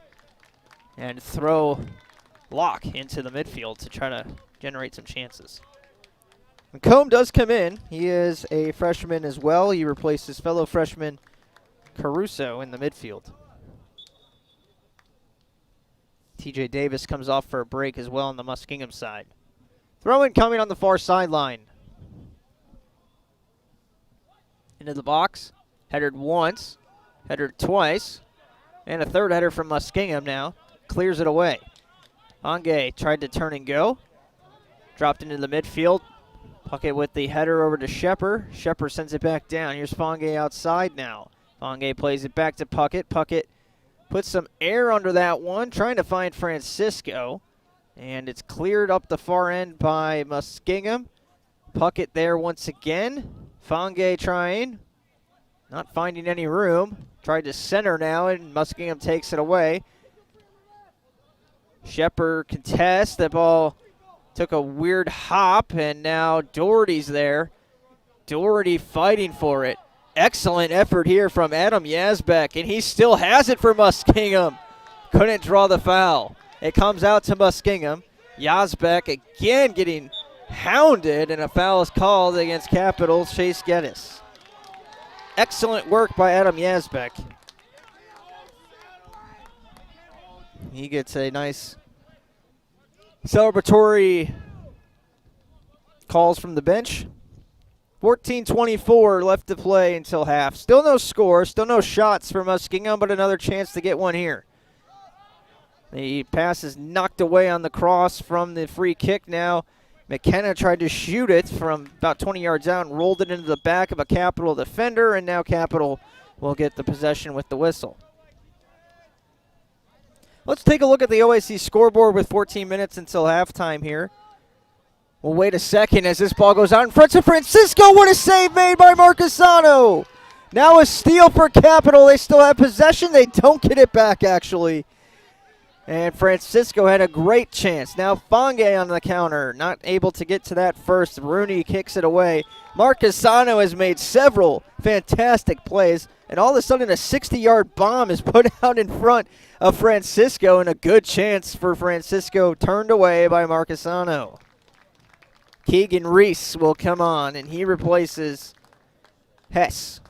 and throw Locke into the midfield to try to generate some chances. And Combe does come in. He is a freshman as well. He replaces fellow freshman Caruso in the midfield. TJ Davis comes off for a break as well on the Muskingum side. Throw-in coming on the far sideline. Into the box. Headered once. Headered twice. And a third header from Muskingum now. Clears it away. Onge tried to turn and go. Dropped into the midfield. Puckett with the header over to Shepard. Shepard sends it back down. Here's Fonge outside now. Fonge plays it back to Puckett. Puckett puts some air under that one, trying to find Francisco. And it's cleared up the far end by Muskingum. Puckett there once again. Fonge trying. Not finding any room. Tried to center now, and Muskingum takes it away. Shepard contests. The ball took a weird hop, and now Doherty's there. Doherty fighting for it. Excellent effort here from Adam Yazbek, and he still has it for Muskingum. Couldn't draw the foul. It comes out to Muskingum. Yazbek again getting hounded, and a foul is called against Capital's Chase Geddes. Excellent work by Adam Yazbek. He gets a nice celebratory calls from the bench. 14:24 left to play until half. Still no score, still no shots for Muskingum, but another chance to get one here. The pass is knocked away on the cross from the free kick now. McKenna tried to shoot it from about 20 yards out and rolled it into the back of a Capital defender, and now Capital will get the possession with the whistle. Let's take a look at the OAC scoreboard with 14 minutes until halftime here. Well, wait a second as this ball goes out in front of Francisco. What a save made by Marquesano. Now a steal for Capital. They still have possession. They don't get it back, actually. And Francisco had a great chance. Now Fonge on the counter. Not able to get to that first. Rooney kicks it away. Marquesano has made several fantastic plays. And all of a sudden a 60-yard bomb is put out in front of Francisco. And a good chance for Francisco turned away by Marquesano. Keegan Reese will come on, and he replaces Hess.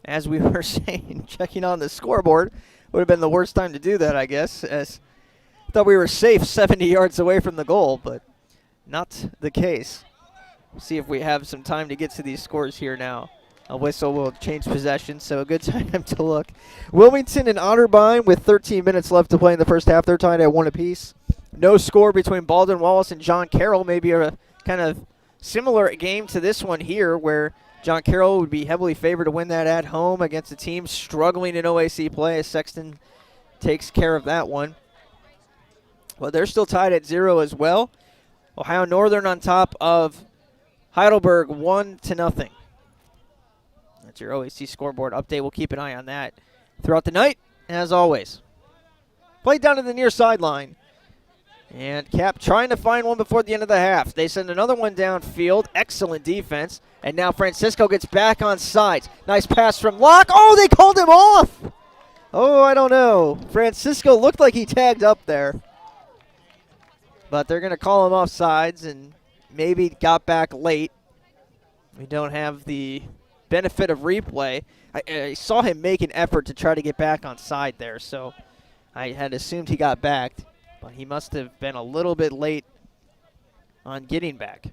As we were saying, checking on the scoreboard would have been the worst time to do that, I guess, as I thought we were safe 70 yards away from the goal, but not the case. We'll see if we have some time to get to these scores here now. A whistle will change possession, so a good time to look. Wilmington and Otterbein with 13 minutes left to play in the first half. They're tied at 1 apiece. No score between Baldwin Wallace and John Carroll. Maybe a kind of similar game to this one here, where John Carroll would be heavily favored to win that at home against a team struggling in OAC play, as Sexton takes care of that one. Well, they're still tied at 0 as well. Ohio Northern on top of Heidelberg 1-0. That's your OAC scoreboard update. We'll keep an eye on that throughout the night, as always. Played down to the near sideline. And Cap trying to find one before the end of the half. They send another one downfield. Excellent defense. And now Francisco gets back on sides. Nice pass from Locke. Oh, they called him off. Oh, I don't know. Francisco looked like he tagged up there. But they're going to call him off sides and maybe got back late. We don't have the benefit of replay. I saw him make an effort to try to get back on side there, so I had assumed he got back. But he must have been a little bit late on getting back.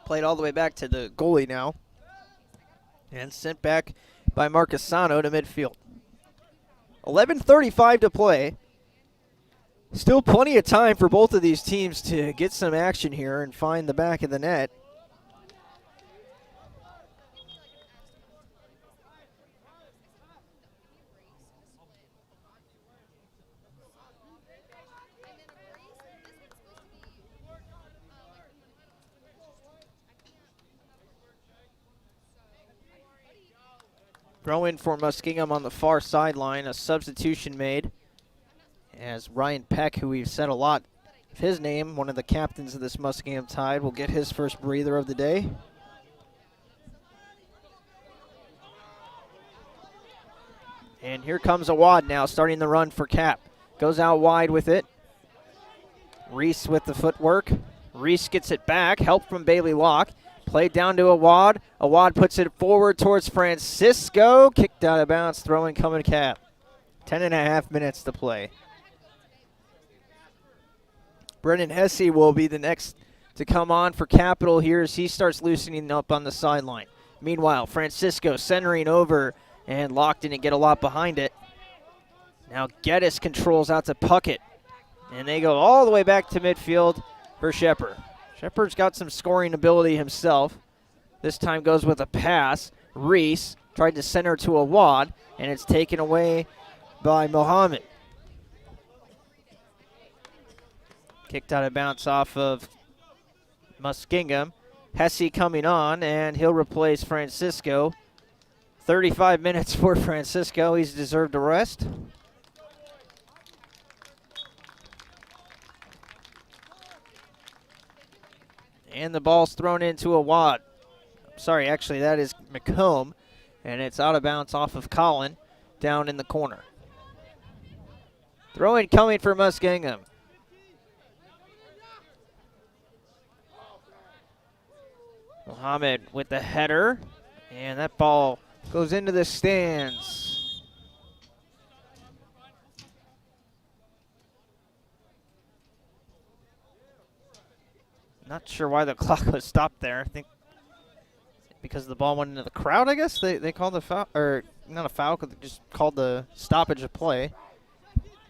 Played all the way back to the goalie now. And sent back by Marquesano to midfield. 11:35 to play. Still plenty of time for both of these teams to get some action here and find the back of the net. Throw in for Muskingum on the far sideline. A substitution made as Ryan Peck, who we've said a lot of his name, one of the captains of this Muskingum Tide, will get his first breather of the day. And here comes Awad now, starting the run for Cap. Goes out wide with it. Reese with the footwork. Reese gets it back. Help from Bailey Locke. Played down to Awad. Awad puts it forward towards Francisco. Kicked out of bounds. Throwing coming Cap. 10.5 minutes to play. Brennan Hesse will be the next to come on for Capital here as he starts loosening up on the sideline. Meanwhile, Francisco centering over, and Locke didn't get a lot behind it. Now Geddes controls out to Puckett. And they go all the way back to midfield for Shepard. Shepard's got some scoring ability himself. This time goes with a pass. Reese tried to center to Awad, and it's taken away by Mohammed. Kicked out of bounds off of Muskingum. Hesse coming on, and he'll replace Francisco. 35 minutes for Francisco. He's deserved a rest. And the ball's thrown into Awad. Sorry, actually, that is McComb. And it's out of bounds off of Collin down in the corner. Throw-in coming for Muskingum. Mohammed with the header. And that ball goes into the stands. Not sure why the clock was stopped there. I think because the ball went into the crowd, I guess. They called the foul, or not a foul, they just called the stoppage of play.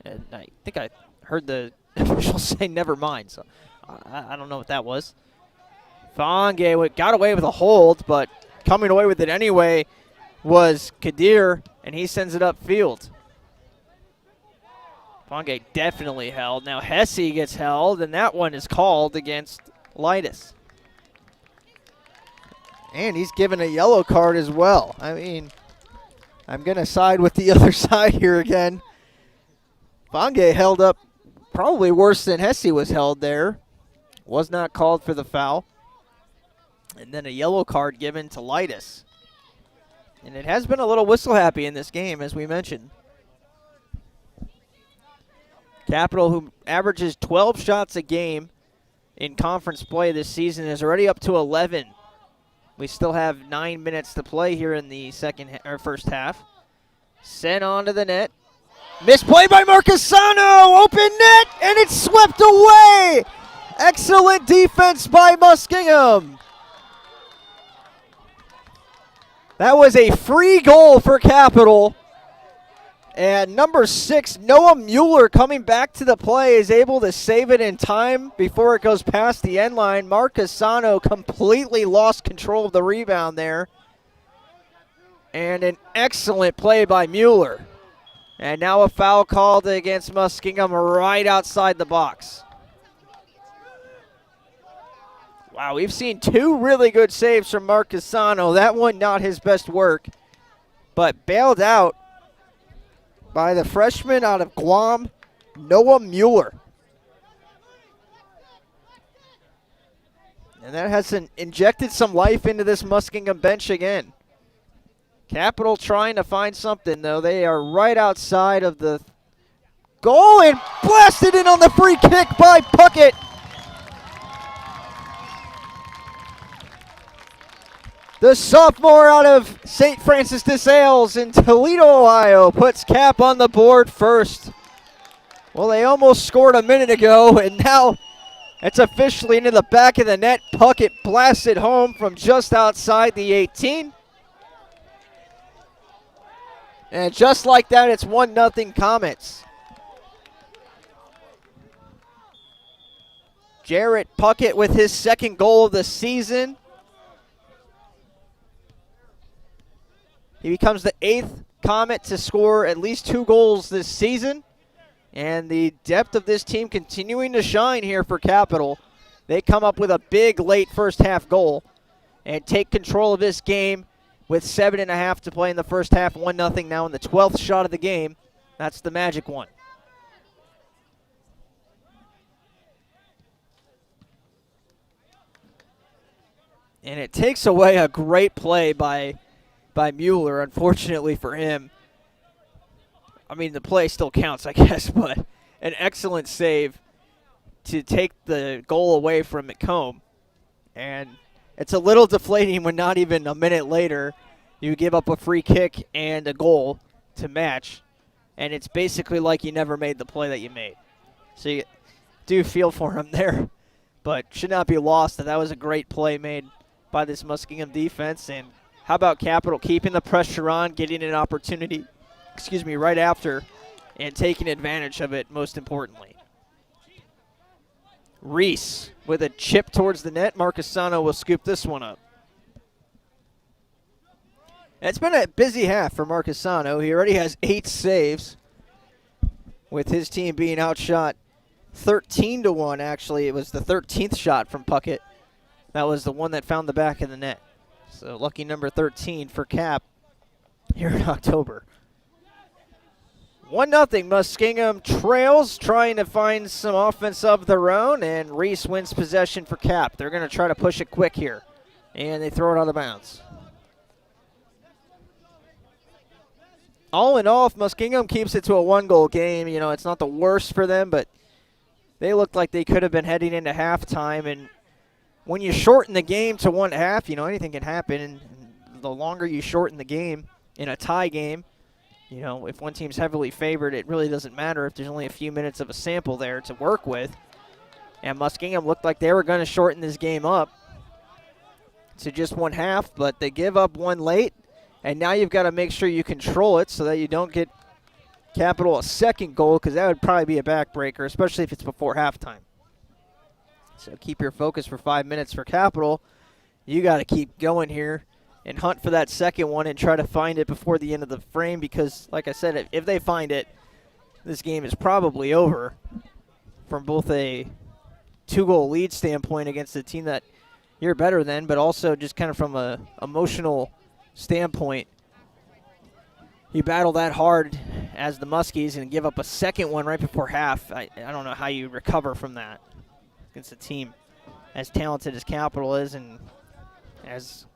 And I think I heard the official say never mind, so I don't know what that was. Fange got away with a hold, but coming away with it anyway was Kadir, and he sends it upfield. Fange definitely held. Now Hesse gets held, and that one is called against Lightus. And he's given a yellow card as well. I mean, I'm going to side with the other side here again. Fange held up probably worse than Hesse was held there. Was not called for the foul. And then a yellow card given to Lightus. And it has been a little whistle happy in this game, as we mentioned. Capital, who averages 12 shots a game in conference play this season, is already up to 11. We still have 9 minutes to play here in the first half. Sent onto the net. Misplay by Marcasano. Open net, and it's swept away. Excellent defense by Muskingum. That was a free goal for Capital. And number 6, Noah Mueller, coming back to the play, is able to save it in time before it goes past the end line. Marcasano completely lost control of the rebound there. And an excellent play by Mueller. And now a foul called against Muskingum right outside the box. Wow, we've seen 2 really good saves from Marcasano. That one not his best work, but bailed out by the freshman out of Guam, Noah Mueller. And that has injected some life into this Muskingum bench again. Capital trying to find something, though. They are right outside of the goal and blasted in on the free kick by Puckett. The sophomore out of St. Francis de Sales in Toledo, Ohio, puts Cap on the board first. Well, they almost scored a minute ago, and now it's officially into the back of the net. Puckett blasted home from just outside the 18. And just like that, it's 1-0 Comets. Jarrett Puckett with his second goal of the season. He becomes the 8th Comet to score at least 2 goals this season. And the depth of this team continuing to shine here for Capital. They come up with a big late first half goal and take control of this game with 7.5 to play in the first half. 1-0 now in the 12th shot of the game. That's the magic one. And it takes away a great play by Mueller, unfortunately for him. I mean, the play still counts, I guess, but an excellent save to take the goal away from McComb. And it's a little deflating when not even a minute later you give up a free kick and a goal to match. And it's basically like you never made the play that you made. So you do feel for him there, but should not be lost that was a great play made by this Muskingum defense. And how about Capital keeping the pressure on, getting an opportunity, right after, and taking advantage of it, most importantly. Reese with a chip towards the net. Marcasano will scoop this one up. And it's been a busy half for Marcasano. He already has 8 saves, with his team being outshot 13-1, actually. It was the 13th shot from Puckett. That was the one that found the back of the net. So lucky number 13 for Cap here in October. 1-0, Muskingum trails, trying to find some offense of their own, and Reese wins possession for Cap. They're going to try to push it quick here, and they throw it out of bounds. All in all, if Muskingum keeps it to a 1-goal game, it's not the worst for them, but they looked like they could have been heading into halftime. And when you shorten the game to 1/2, anything can happen. And the longer you shorten the game in a tie game, if one team's heavily favored, it really doesn't matter if there's only a few minutes of a sample there to work with. And Muskingum looked like they were going to shorten this game up to just 1/2, but they give up one late. And now you've got to make sure you control it so that you don't get Capital a second goal, because that would probably be a backbreaker, especially if it's before halftime. So keep your focus for 5 minutes for Capital. You got to keep going here and hunt for that second one and try to find it before the end of the frame, because, like I said, if they find it, this game is probably over from both a 2-goal lead standpoint against a team that you're better than, but also just kind of from a emotional standpoint. You battle that hard as the Muskies and give up a second one right before half. I don't know how you recover from that against a team as talented as Capital is, and as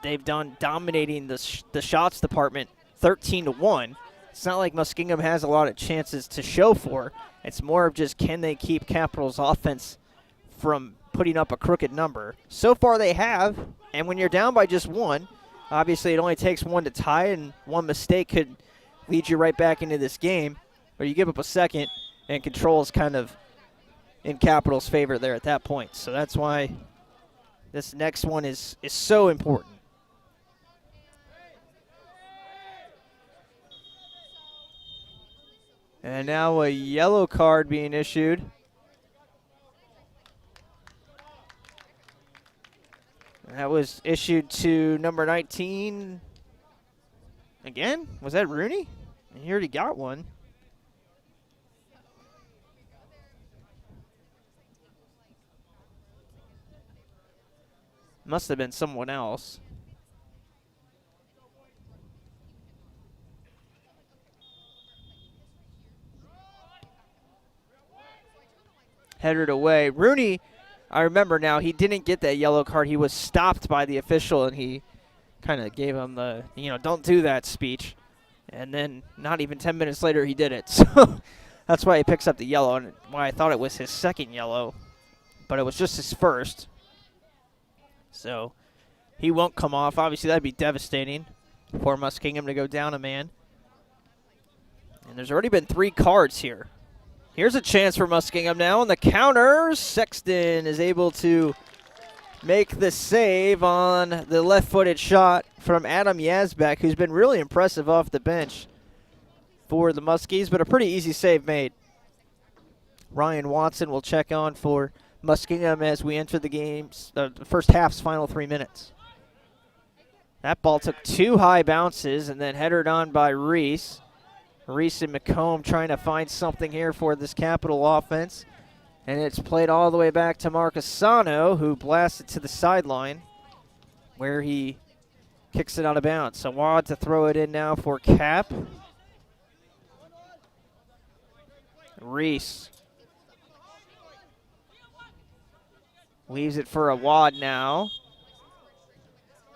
they've done dominating the shots department 13-1. It's not like Muskingum has a lot of chances to show for. It's more of just, can they keep Capital's offense from putting up a crooked number? So far they have, and when you're down by just 1, obviously it only takes 1 to tie, and one mistake could lead you right back into this game. But you give up a second, and control is kind of in Capital's favor there at that point. So that's why this next one is so important. And now a yellow card being issued. That was issued to number 19. Again? Was that Rooney? He already got one. Must have been someone else. Headed away. Rooney, I remember now, he didn't get that yellow card. He was stopped by the official, and he kind of gave him the, don't do that speech. And then not even 10 minutes later, he did it. So that's why he picks up the yellow, and why I thought it was his second yellow. But it was just his first. So he won't come off. Obviously, that'd be devastating for Muskingum to go down a man. And there's already been 3 cards here. Here's a chance for Muskingum now on the counter. Sexton is able to make the save on the left-footed shot from Adam Yazbek, who's been really impressive off the bench for the Muskies, but a pretty easy save made. Ryan Watson will check on for Muskingum as we enter the game's the first half's final 3 minutes. That ball took 2 high bounces and then headed on by Reese. Reese and McComb trying to find something here for this Capital offense. And it's played all the way back to Marcasano, who blasted to the sideline, where he Kicks it out of bounds. So Wad to throw it in now for Cap. Reese leaves it for Awad now.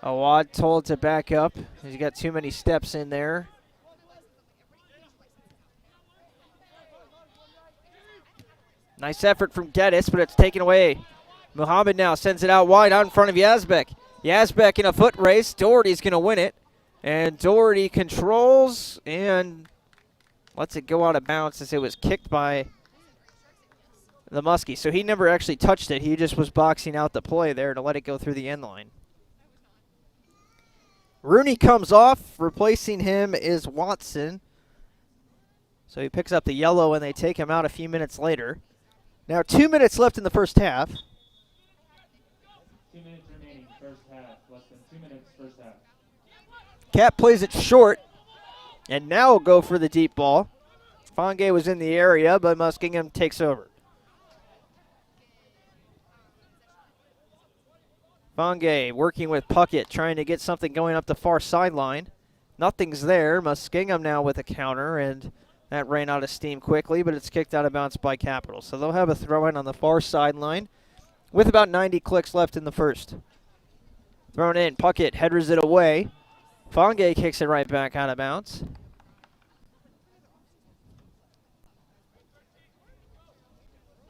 Awad told to back up. He's got too many steps in there. Nice effort from Geddes, but it's taken away. Muhammad now sends it out wide out in front of Yazbek. Yazbek in a foot race. Doherty's going to win it. And Doherty controls and lets it go out of bounds as it was kicked by the Muskie. So he never actually touched it. He just was boxing out the play there to let it go through the end line. Rooney comes off. Replacing him is Watson. So he picks up the yellow and they take him out a few minutes later. Now 2 minutes left in the first half. 2 minutes remaining, first half. Less than 2 minutes, first half. Cap plays it short. And now will go for the deep ball. Fangay was in the area, but Muskingum takes over. Fangay working with Puckett, trying to get something going up the far sideline. Nothing's there. Muskingum now with a counter, and that ran out of steam quickly, but it's kicked out of bounds by Capital. So they'll have a throw-in on the far sideline with about 90 clicks left in the first. Thrown in, Puckett headers it away. Fangay kicks it right back out of bounds.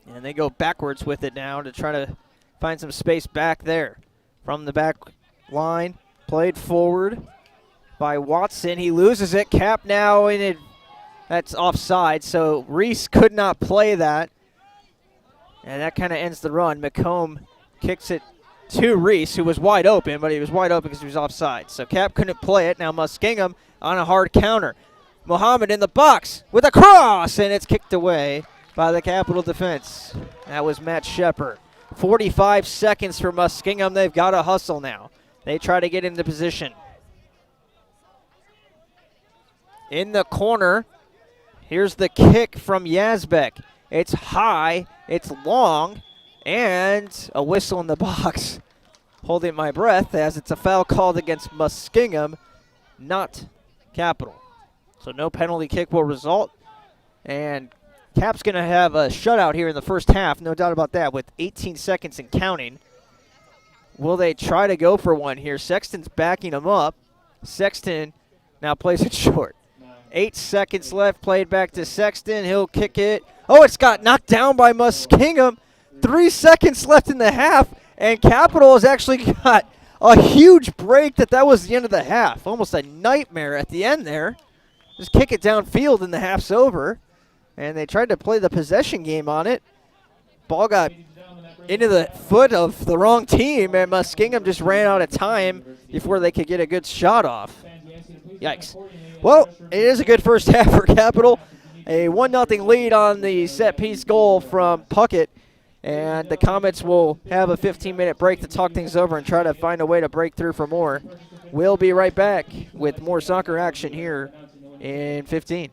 And they go backwards with it now to try to find some space back there. From the back line, played forward by Watson. He loses it. Cap now in it. That's offside, so Reese could not play that. And that kind of ends the run. McComb kicks it to Reese, who was wide open, but he was wide open because he was offside. So Cap couldn't play it. Now Muskingum on a hard counter. Muhammad in the box with a cross, and it's kicked away by the Capital defense. That was Matt Shepard. 45 seconds for Muskingum. They've got to hustle now. They try to get into position. In the corner, here's the kick from Yazbek. It's high, it's long, and a whistle in the box. Holding my breath as it's a foul called against Muskingum, not Capital. So no penalty kick will result. And Cap's going to have a shutout here in the first half, no doubt about that, with 18 seconds and counting. Will they try to go for one here? Sexton's backing him up. Sexton now plays it short. 8 seconds left, played back to Sexton. He'll kick it. Oh, it's got knocked down by Muskingum. 3 seconds left in the half, and Capital has actually got a huge break that was the end of the half. Almost a nightmare at the end there. Just kick it downfield and the half's over. And they tried to play the possession game on it. Ball got into the foot of the wrong team, and Muskingum just ran out of time before they could get a good shot off. Yikes. Well, it is a good first half for Capital. A 1-0 lead on the set-piece goal from Puckett. And the Comets will have a 15-minute break to talk things over and try to find a way to break through for more. We'll be right back with more soccer action here in 15.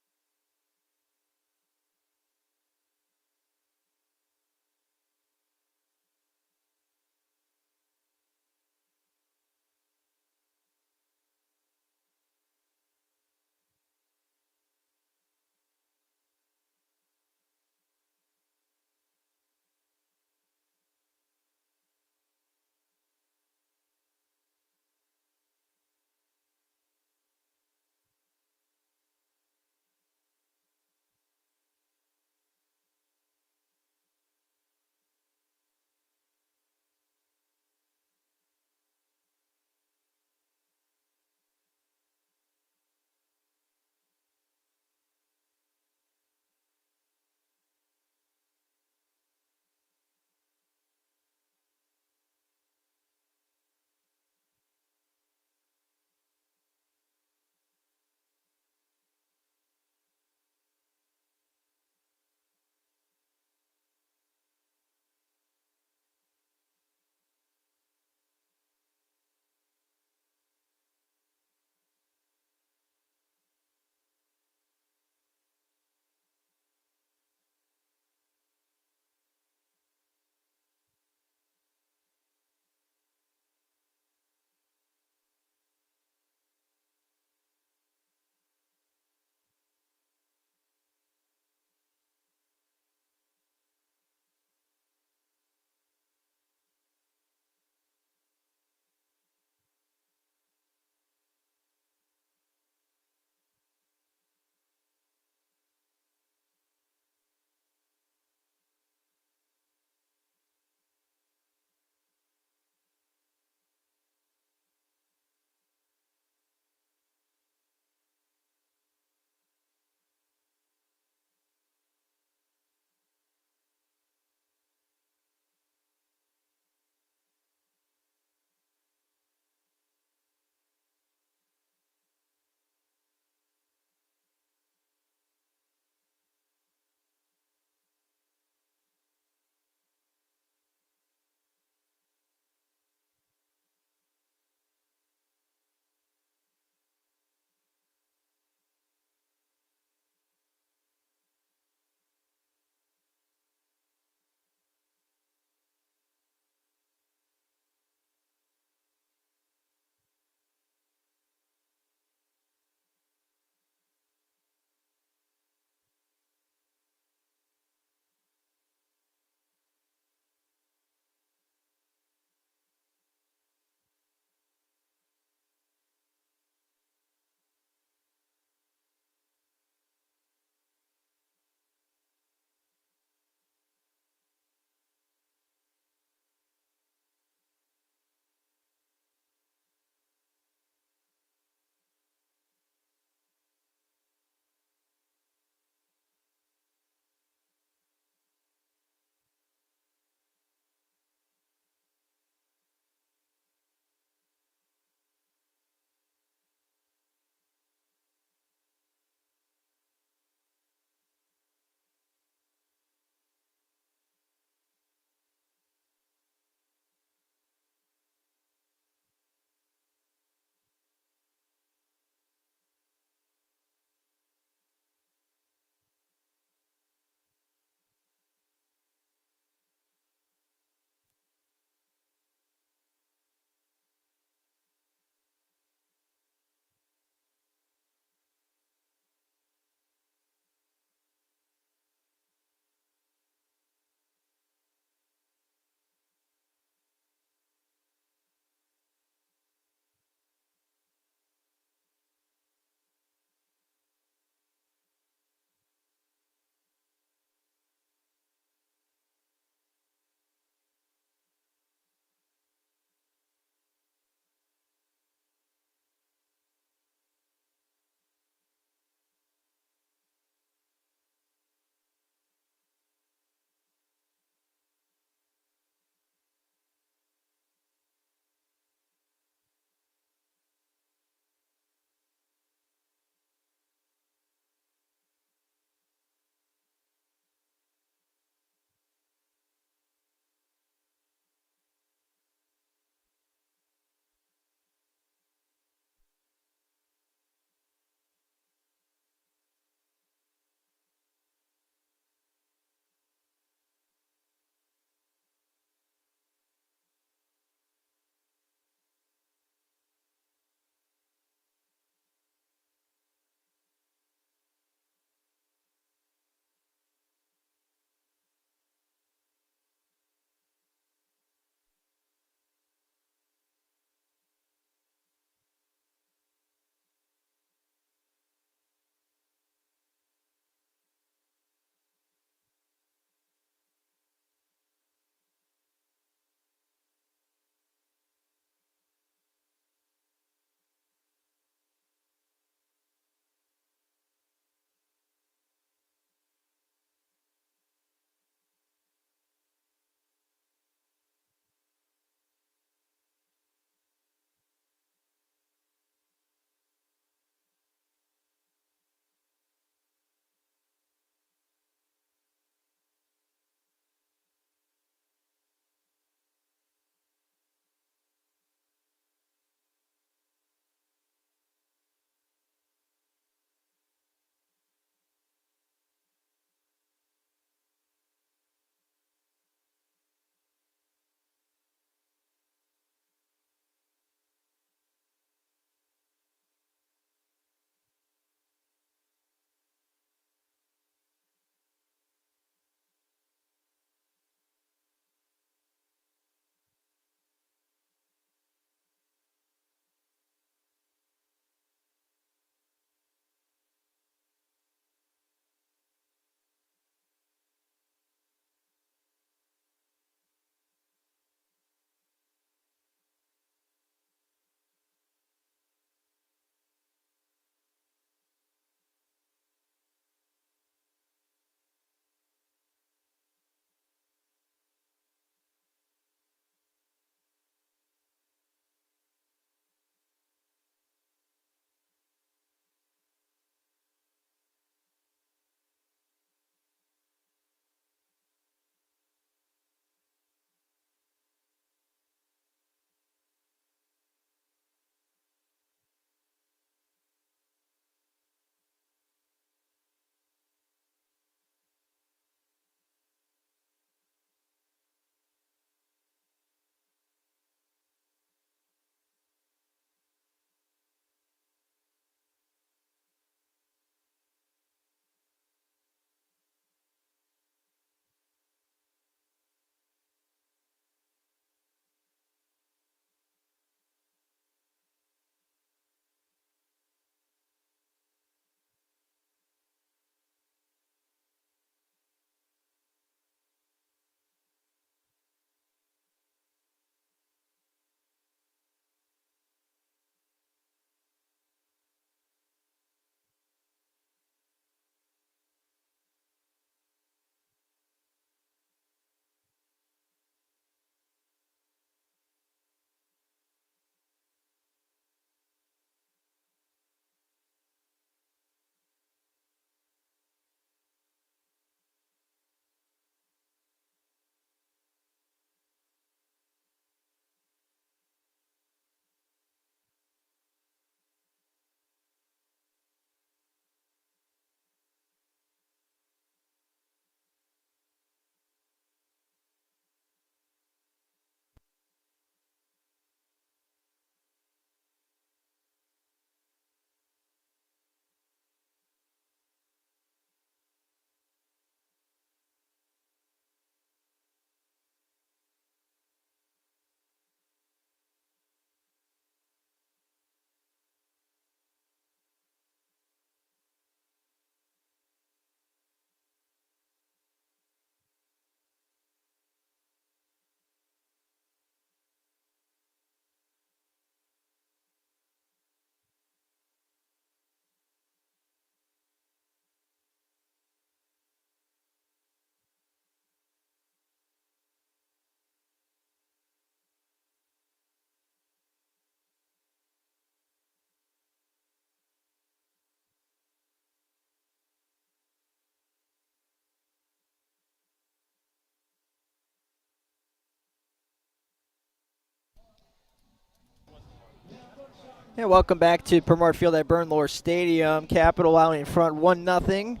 Yeah, welcome back to Bernlohr Field at Bernlohr Stadium. Capital out in front 1-0.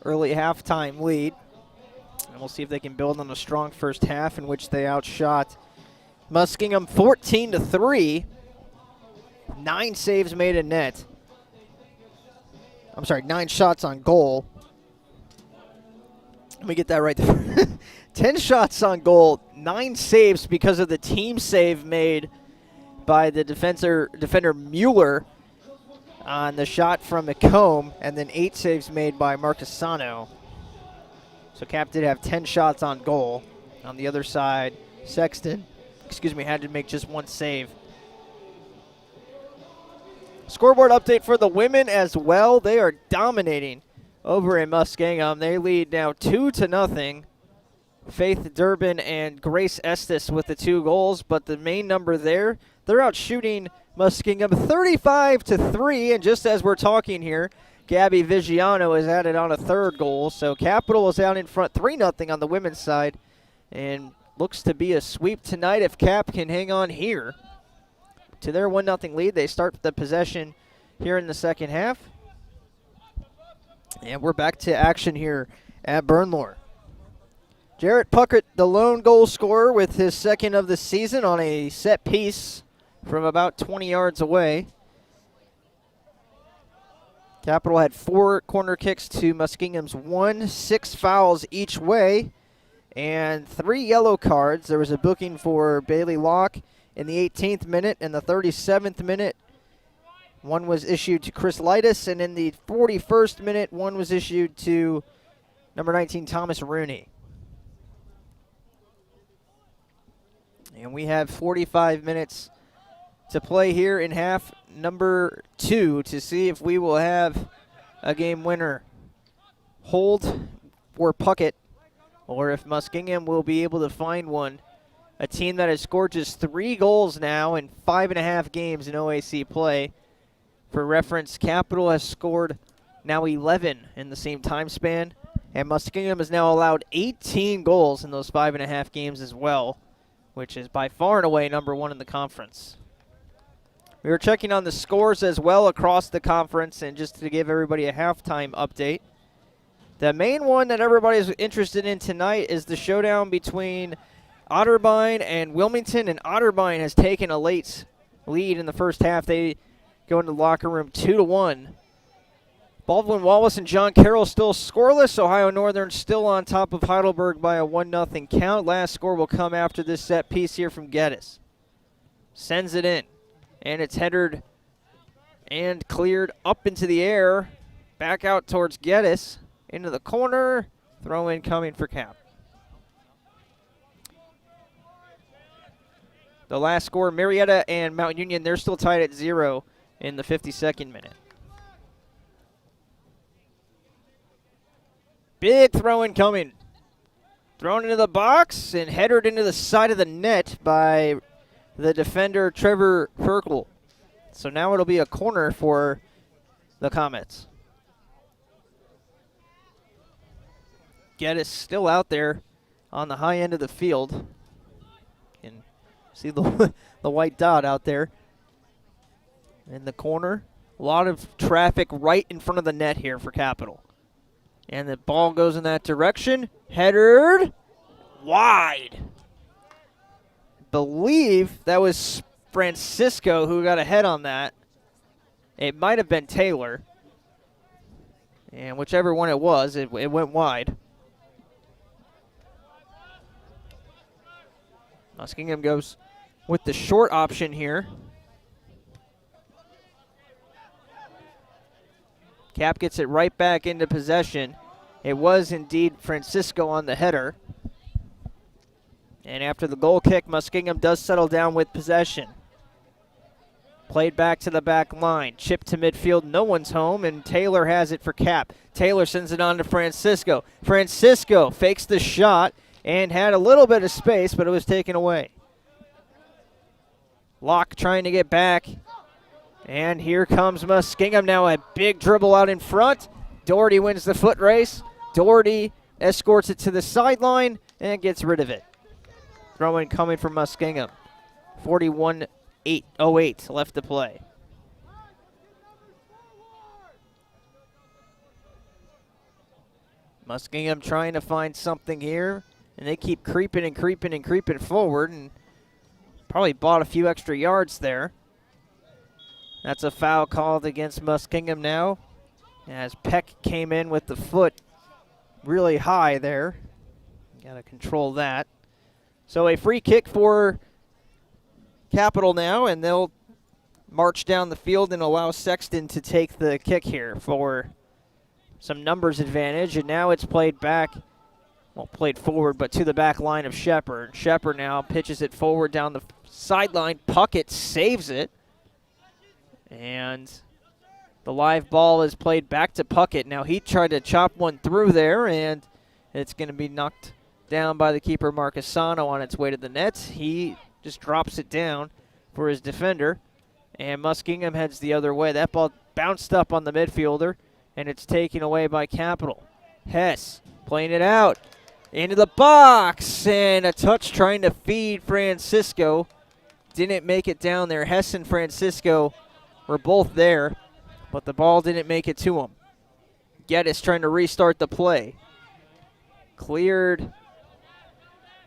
Early halftime lead. And we'll see if they can build on a strong first half in which they outshot Muskingum 14-3. 9 saves made in net. I'm sorry, 9 shots on goal. Let me get that right there. 10 shots on goal, 9 saves because of the team save made by the defender Mueller on the shot from McComb, and then 8 saves made by Marquesano. So Cap did have 10 shots on goal. On the other side, Sexton, had to make just 1 save. Scoreboard update for the women as well. They are dominating over in Muskingum. They lead now 2-0. Faith Durbin and Grace Estes with the 2 goals, but the main number there, they're out shooting Muskingum 35-3, and just as we're talking here, Gabby Vigiano has added on a 3rd goal, so Capital is out in front 3-0 on the women's side, and looks to be a sweep tonight if Cap can hang on here to their 1-0 lead. They start the possession here in the second half, and we're back to action here at Bernlohr. Jarrett Puckett, the lone goal scorer, with his 2nd of the season on a set piece from about 20 yards away. Capital had 4 corner kicks to Muskingum's 1, 6 fouls each way, and 3 yellow cards. There was a booking for Bailey Locke in the 18th minute and the 37th minute. One was issued to Chris Lightus, and in the 41st minute, one was issued to number 19, Thomas Rooney. And we have 45 minutes to play here in half number 2 to see if we will have a game winner hold for Puckett, or if Muskingum will be able to find one. A team that has scored just 3 goals now in 5.5 games in OAC play. For reference, Capital has scored now 11 in the same time span, and Muskingum has now allowed 18 goals in those 5.5 games as well, which is by far and away number 1 in the conference. We were checking on the scores as well across the conference, and just to give everybody a halftime update, the main one that everybody's interested in tonight is the showdown between Otterbein and Wilmington, and Otterbein has taken a late lead in the first half. They go into the locker room 2-1. Baldwin Wallace and John Carroll still scoreless. Ohio Northern still on top of Heidelberg by a 1-0 count. Last score will come after this set piece here from Geddes. Sends it in, and it's headed and cleared up into the air. Back out towards Geddes, into the corner. Throw in coming for Cap. The last score, Marietta and Mount Union, they're still tied at 0 in the 52nd minute. Big throw in coming. Thrown into the box and headed into the side of the net by the defender, Trevor Ferkel. So now it'll be a corner for the Comets. Geddes still out there on the high end of the field. And see the white dot out there in the corner. A lot of traffic right in front of the net here for Capital. And the ball goes in that direction. Headed wide. Believe that was Francisco who got a head on that. It might have been Taylor. And whichever one it was, it went wide. Muskingum goes with the short option here. Cap gets it right back into possession. It was indeed Francisco on the header. And after the goal kick, Muskingum does settle down with possession. Played back to the back line. Chip to midfield. No one's home, and Taylor has it for Cap. Taylor sends it on to Francisco. Francisco fakes the shot and had a little bit of space, but it was taken away. Locke trying to get back. And here comes Muskingum now. A big dribble out in front. Doherty wins the foot race. Doherty escorts it to the sideline and gets rid of it. Throw in coming from Muskingum. 41-08 left to play. Muskingum trying to find something here, and they keep creeping and creeping and creeping forward, and probably bought a few extra yards there. That's a foul called against Muskingum now, as Peck came in with the foot really high there. Got to control that. So a free kick for Capital now, and they'll march down the field and allow Sexton to take the kick here for some numbers advantage. And now it's played back, well, played forward, but to the back line of Shepard. Shepard now pitches it forward down the sideline. Puckett saves it. And the live ball is played back to Puckett. Now he tried to chop one through there, and it's going to be knocked down by the keeper, Marcasano, on its way to the net. He just drops it down for his defender, and Muskingum heads the other way. That ball bounced up on the midfielder, and it's taken away by Capital. Hess playing it out into the box, and a touch trying to feed Francisco. Didn't make it down there. Hess and Francisco were both there, but the ball didn't make it to him. Geddes trying to restart the play. Cleared,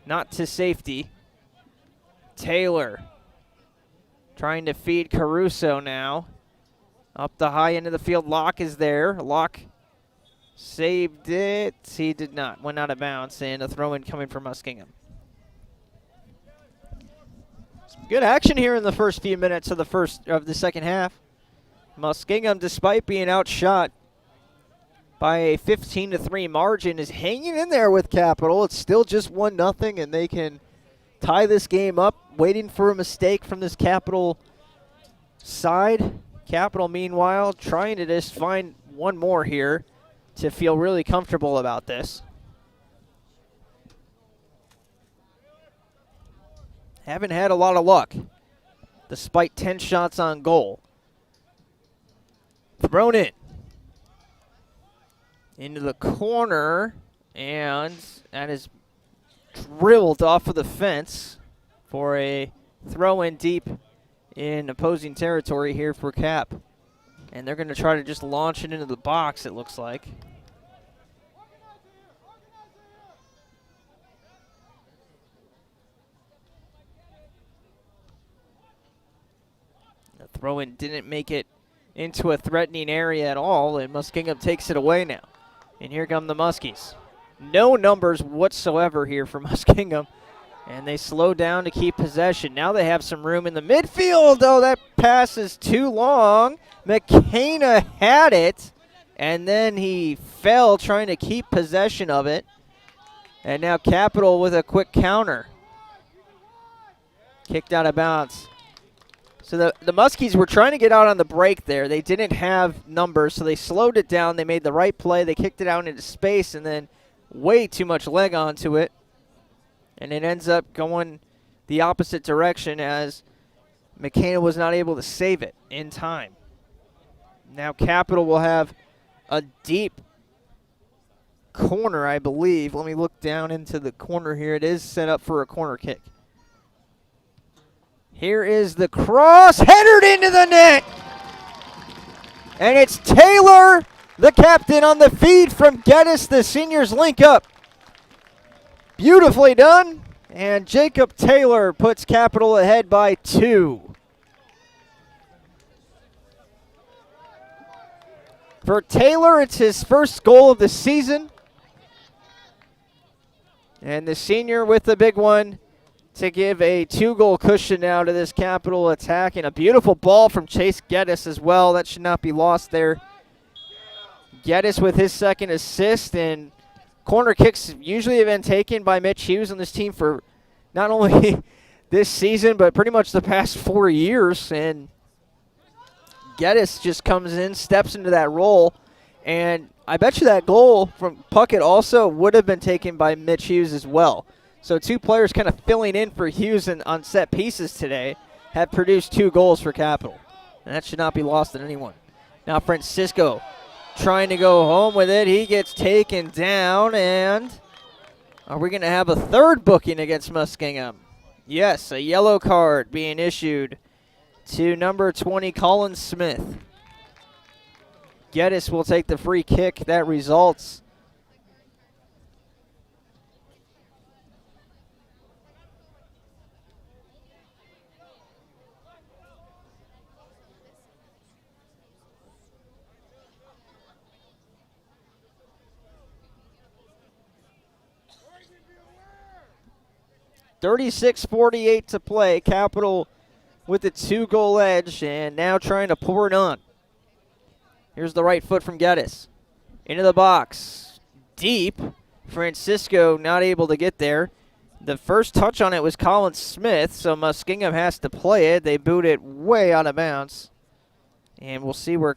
not to safety. Taylor trying to feed Caruso now. Up the high end of the field, Locke is there. Locke saved it. He did not. Went out of bounds, and a throw-in coming from Muskingum. Some good action here in the first few minutes of the second half. Muskingum, despite being outshot by a 15-3 margin, is hanging in there with Capital. It's still just 1-0, and they can tie this game up, waiting for a mistake from this Capital side. Capital, meanwhile, trying to just find one more here to feel really comfortable about this. Haven't had a lot of luck, despite 10 shots on goal. Thrown in. Into the corner, and that is drilled off of the fence for a throw-in deep in opposing territory here for Cap. And they're going to try to just launch it into the box, it looks like. The throw-in didn't make it into a threatening area at all, and Muskingum takes it away now. And here come the Muskies. No numbers whatsoever here for Muskingum, and they slow down to keep possession. Now they have some room in the midfield. Oh, that pass is too long. McKenna had it, and then he fell trying to keep possession of it. And now Capital with a quick counter. Kicked out of bounds. So the Muskies were trying to get out on the break there. They didn't have numbers, so they slowed it down. They made the right play. They kicked it out into space, and then way too much leg onto it. And it ends up going the opposite direction as McKenna was not able to save it in time. Now Capital will have a deep corner, I believe. Let me look down into the corner here. It is set up for a corner kick. Here is the cross, headed into the net. And it's Taylor, the captain, on the feed from Geddes. The seniors link up. Beautifully done. And Jacob Taylor puts Capital ahead by 2. For Taylor, it's his first goal of the season. And the senior with the big one to give a 2-goal cushion now to this Capital attack. And a beautiful ball from Chase Geddes as well. That should not be lost there. Geddes with his second assist, and corner kicks usually have been taken by Mitch Hughes on this team for not only this season, but pretty much the past 4 years. And Geddes just comes in, steps into that role, and I bet you that goal from Puckett also would have been taken by Mitch Hughes as well. So 2 players kind of filling in for Hughes on set pieces today have produced 2 goals for Capital. And that should not be lost on anyone. Now Francisco trying to go home with it. He gets taken down, and are we going to have a third booking against Muskingum? Yes, a yellow card being issued to number 20, Colin Smith. Geddes will take the free kick. That results 36:48 to play. Capital with a 2-goal edge and now trying to pour it on. Here's the right foot from Geddes. Into the box. Deep. Francisco not able to get there. The first touch on it was Colin Smith, so Muskingum has to play it. They boot it way out of bounds. And we'll see where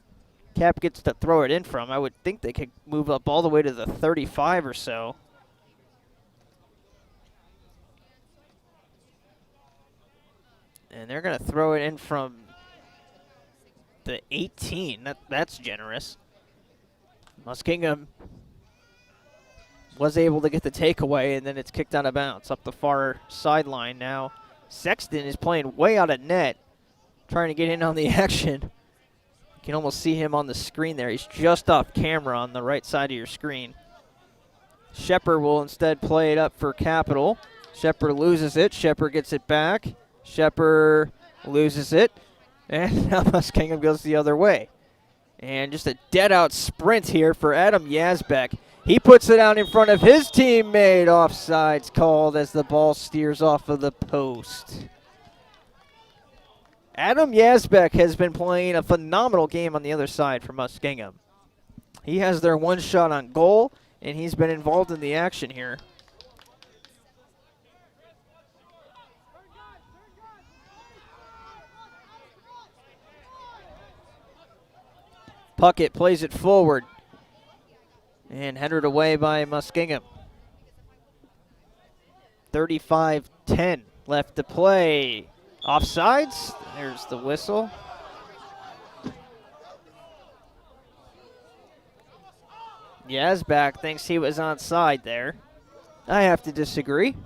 Cap gets to throw it in from. I would think they could move up all the way to the 35 or so. And they're going to throw it in from the 18. That's generous. Muskingum was able to get the takeaway, and then it's kicked out of bounds up the far sideline now. Sexton is playing way out of net, trying to get in on the action. You can almost see him on the screen there. He's just off camera on the right side of your screen. Shepard will instead play it up for Capital. Shepard loses it. Shepard gets it back. Shepard loses it. And now Muskingum goes the other way. And just a dead-out sprint here for Adam Yazbek. He puts it out in front of his teammate. Offsides called as the ball steers off of the post. Adam Yazbek has been playing a phenomenal game on the other side for Muskingum. He has their one shot on goal, and he's been involved in the action here. Puckett plays it forward and headed away by Muskingum. 35-10 left to play. Offsides. There's the whistle. Yazbek thinks he was onside there. I have to disagree.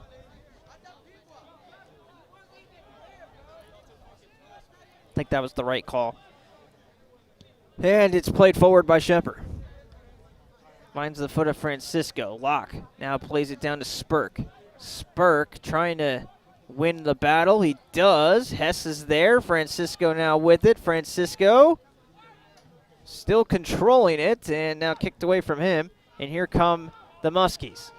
I think that was the right call. And it's played forward by Shepard. Finds the foot of Francisco. Locke now plays it down to Spurk. Spurk trying to win the battle. He does. Hess is there. Francisco now with it. Francisco still controlling it and now kicked away from him. And here come the Muskies.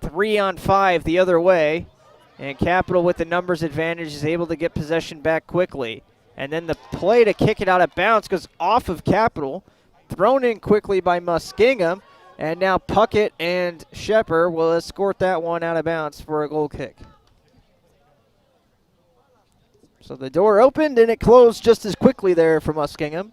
3-on-5 the other way. And Capital with the numbers advantage is able to get possession back quickly. And then the play to kick it out of bounds goes off of Capital. Thrown in quickly by Muskingum. And now Puckett and Shepard will escort that one out of bounds for a goal kick. So the door opened and it closed just as quickly there for Muskingum.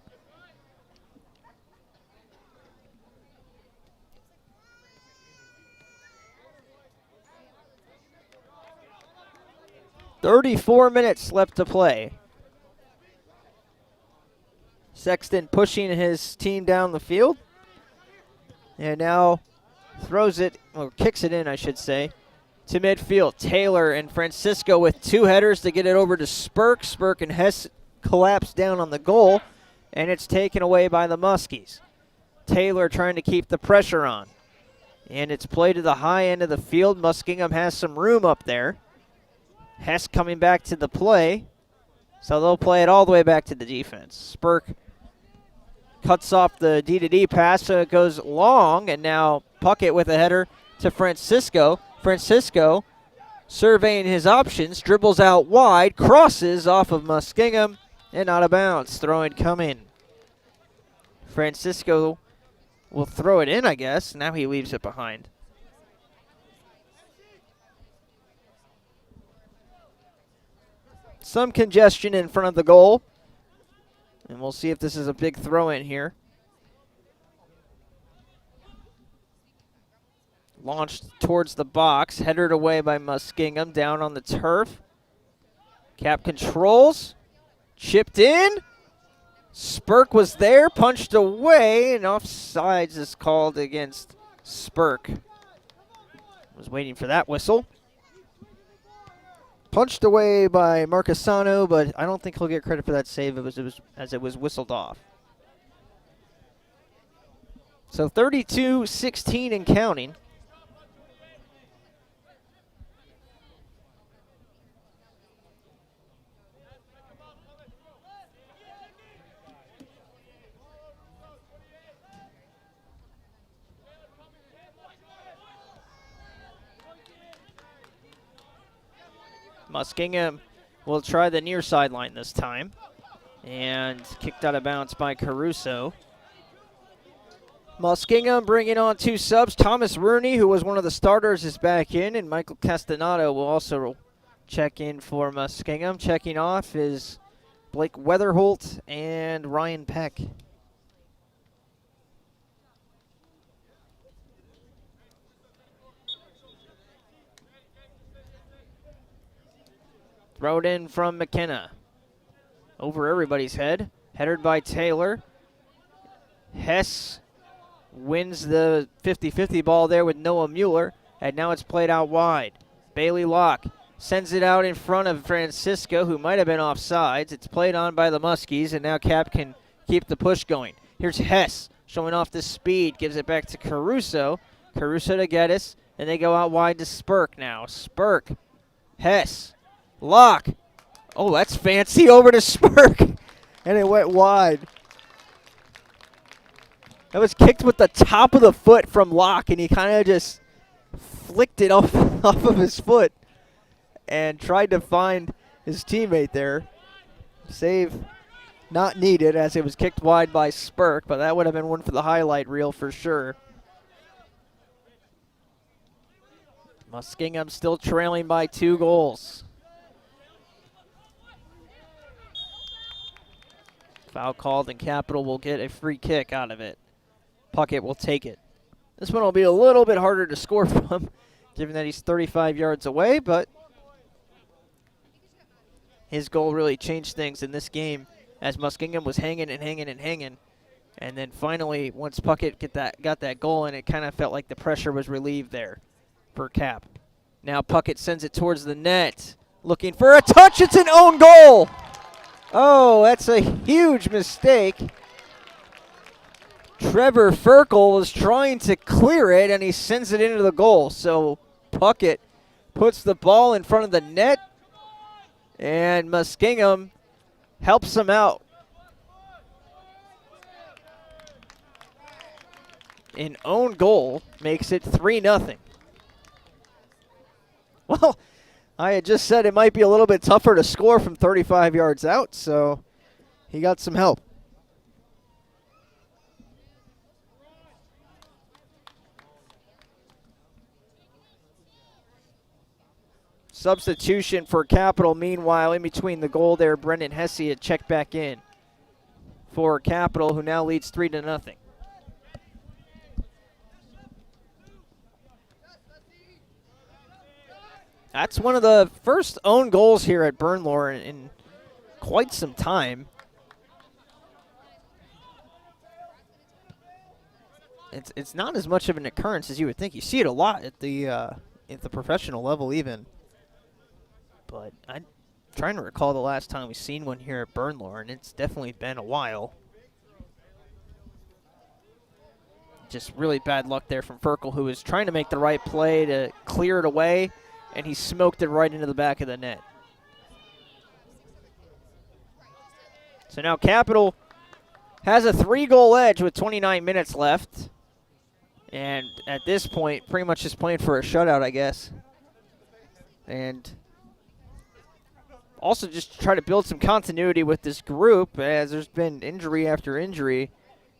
.34 minutes left to play. Sexton pushing his team down the field. And now throws it, or kicks it in, I should say, to midfield. Taylor and Francisco with two headers to get it over to Spurk. Spurk and Hess collapse down on the goal, and it's taken away by the Muskies. Taylor trying to keep the pressure on. And it's played to the high end of the field. Muskingum has some room up there. Hess coming back to the play. So they'll play it all the way back to the defense. Spurk cuts off the D-to-D pass, so it goes long, and now Puckett with a header to Francisco. Francisco surveying his options, dribbles out wide, crosses off of Muskingum, and out of bounds. Throw-in coming. Francisco will throw it in, I guess. Now he leaves it behind. Some congestion in front of the goal. And we'll see if this is a big throw-in here. Launched towards the box, headed away by Muskingum, down on the turf. Cap controls, chipped in. Spurk was there, punched away, and offsides is called against Spurk. Was waiting for that whistle. Punched away by Marcasano, but I don't think he'll get credit for that save as it was whistled off. So 32-16 and counting. Muskingum will try the near sideline this time. And kicked out of bounds by Caruso. Muskingum bringing on 2 subs. Thomas Rooney, who was one of the starters, is back in, and Michael Castanado will also check in for Muskingum. Checking off is Blake Weatherholt and Ryan Peck. Thrown in from McKenna. Over everybody's head. Headed by Taylor. Hess wins the 50-50 ball there with Noah Mueller, and now it's played out wide. Bailey Locke sends it out in front of Francisco, who might have been offsides. It's played on by the Muskies, and now Cap can keep the push going. Here's Hess showing off the speed, gives it back to Caruso. Caruso to Geddes, and they go out wide to Spurk now. Spurk, Hess, Locke. Oh, that's fancy, over to Spurk, and it went wide. That was kicked with the top of the foot from Locke, and he kind of just flicked it off of his foot and tried to find his teammate there. Save not needed, as it was kicked wide by Spurk, but that would have been one for the highlight reel for sure. Muskingum still trailing by 2 goals. Foul called, and Capital will get a free kick out of it. Puckett will take it. This one will be a little bit harder to score from, given that he's 35 yards away, but his goal really changed things in this game as Muskingum was hanging and hanging and hanging. And then finally, once Puckett got that goal in, it kind of felt like the pressure was relieved there for Cap. Now Puckett sends it towards the net, looking for a touch. It's an own goal. Oh, that's a huge mistake. Trevor Ferkel was trying to clear it, and he sends it into the goal. So Puckett puts the ball in front of the net, and Muskingum helps him out. An own goal makes it 3-0. Well, I had just said it might be a little bit tougher to score from 35 yards out, so he got some help. Substitution for Capital. Meanwhile, in between the goal there, Brendan Hesse had checked back in for Capital, who now leads 3-0. That's one of the first own goals here at Bernlohr in quite some time. It's not as much of an occurrence as you would think. You see it a lot at the professional level even. But I'm trying to recall the last time we've seen one here at Bernlohr, and it's definitely been a while. Just really bad luck there from Ferkel, who was trying to make the right play to clear it away, and he smoked it right into the back of the net. So now Capital has a 3-goal edge with 29 minutes left. And at this point, pretty much just playing for a shutout, I guess. And also just try to build some continuity with this group, as there's been injury after injury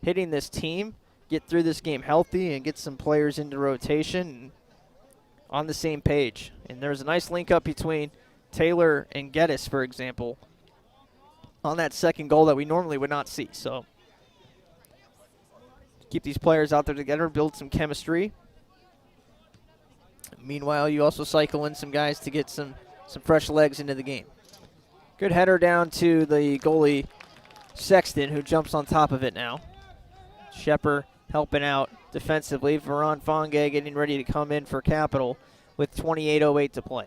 hitting this team. Get through this game healthy and get some players into rotation on the same page. And there's a nice link up between Taylor and Geddes, for example, on that second goal that we normally would not see. So keep these players out there together, build some chemistry. Meanwhile, you also cycle in some guys to get some fresh legs into the game. Good header down to the goalie, Sexton, who jumps on top of it now. Shepard helping out defensively. Veron Fonge getting ready to come in for Capital with 28:08 to play.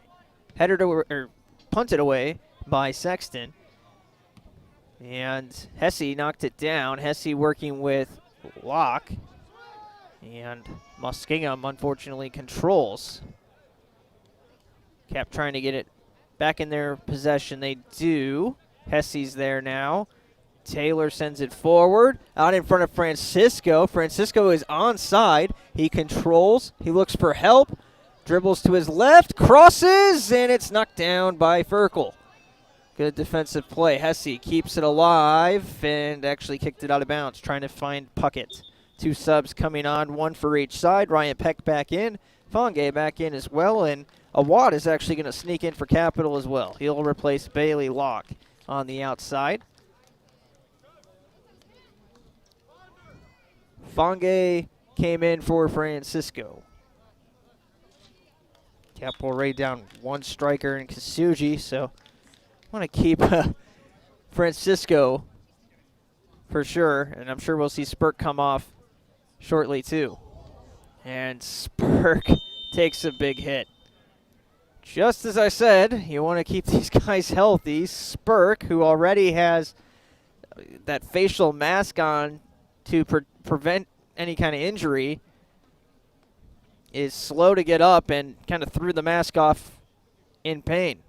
Punted away by Sexton. And Hesse knocked it down. Hesse working with Locke. And Muskingum, unfortunately, controls. Cap trying to get it back in their possession. They do. Hesse's there now. Taylor sends it forward, out in front of Francisco. Francisco is onside. He controls. He looks for help. Dribbles to his left, crosses, and it's knocked down by Ferkel. Good defensive play. Hesse keeps it alive and actually kicked it out of bounds, trying to find Puckett. 2 subs coming on, 1 for each side. Ryan Peck back in, Fonge back in as well, and Awad is actually going to sneak in for Capital as well. He'll replace Bailey Locke on the outside. Fonge came in for Francisco. Capital Ray down 1 striker in Kasuji, so want to keep Francisco for sure, and I'm sure we'll see Spurk come off shortly too. And Spurk takes a big hit. Just as I said, you want to keep these guys healthy. Spurk, who already has that facial mask on to prevent any kind of injury, is slow to get up and kind of threw the mask off in pain.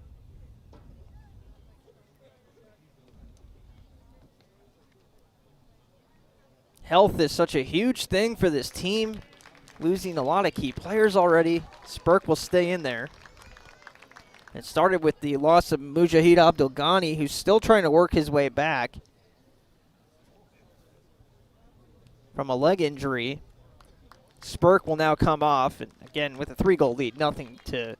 Health is such a huge thing for this team. Losing a lot of key players already. Spurk will stay in there. It started with the loss of Mujahid Abdul Ghani, who's still trying to work his way back from a leg injury. Spurk will now come off, and again with a 3-goal lead, nothing to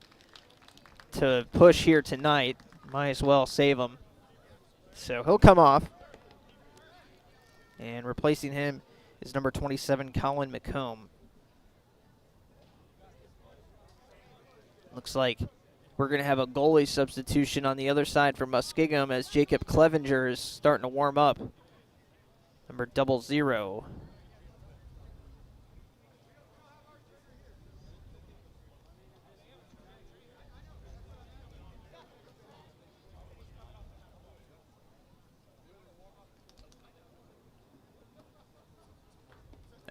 push here tonight. Might as well save him. So he'll come off. And replacing him is number 27, Colin McComb. Looks like we're going to have a goalie substitution on the other side for Muskingum as Jacob Clevenger is starting to warm up. Number 00.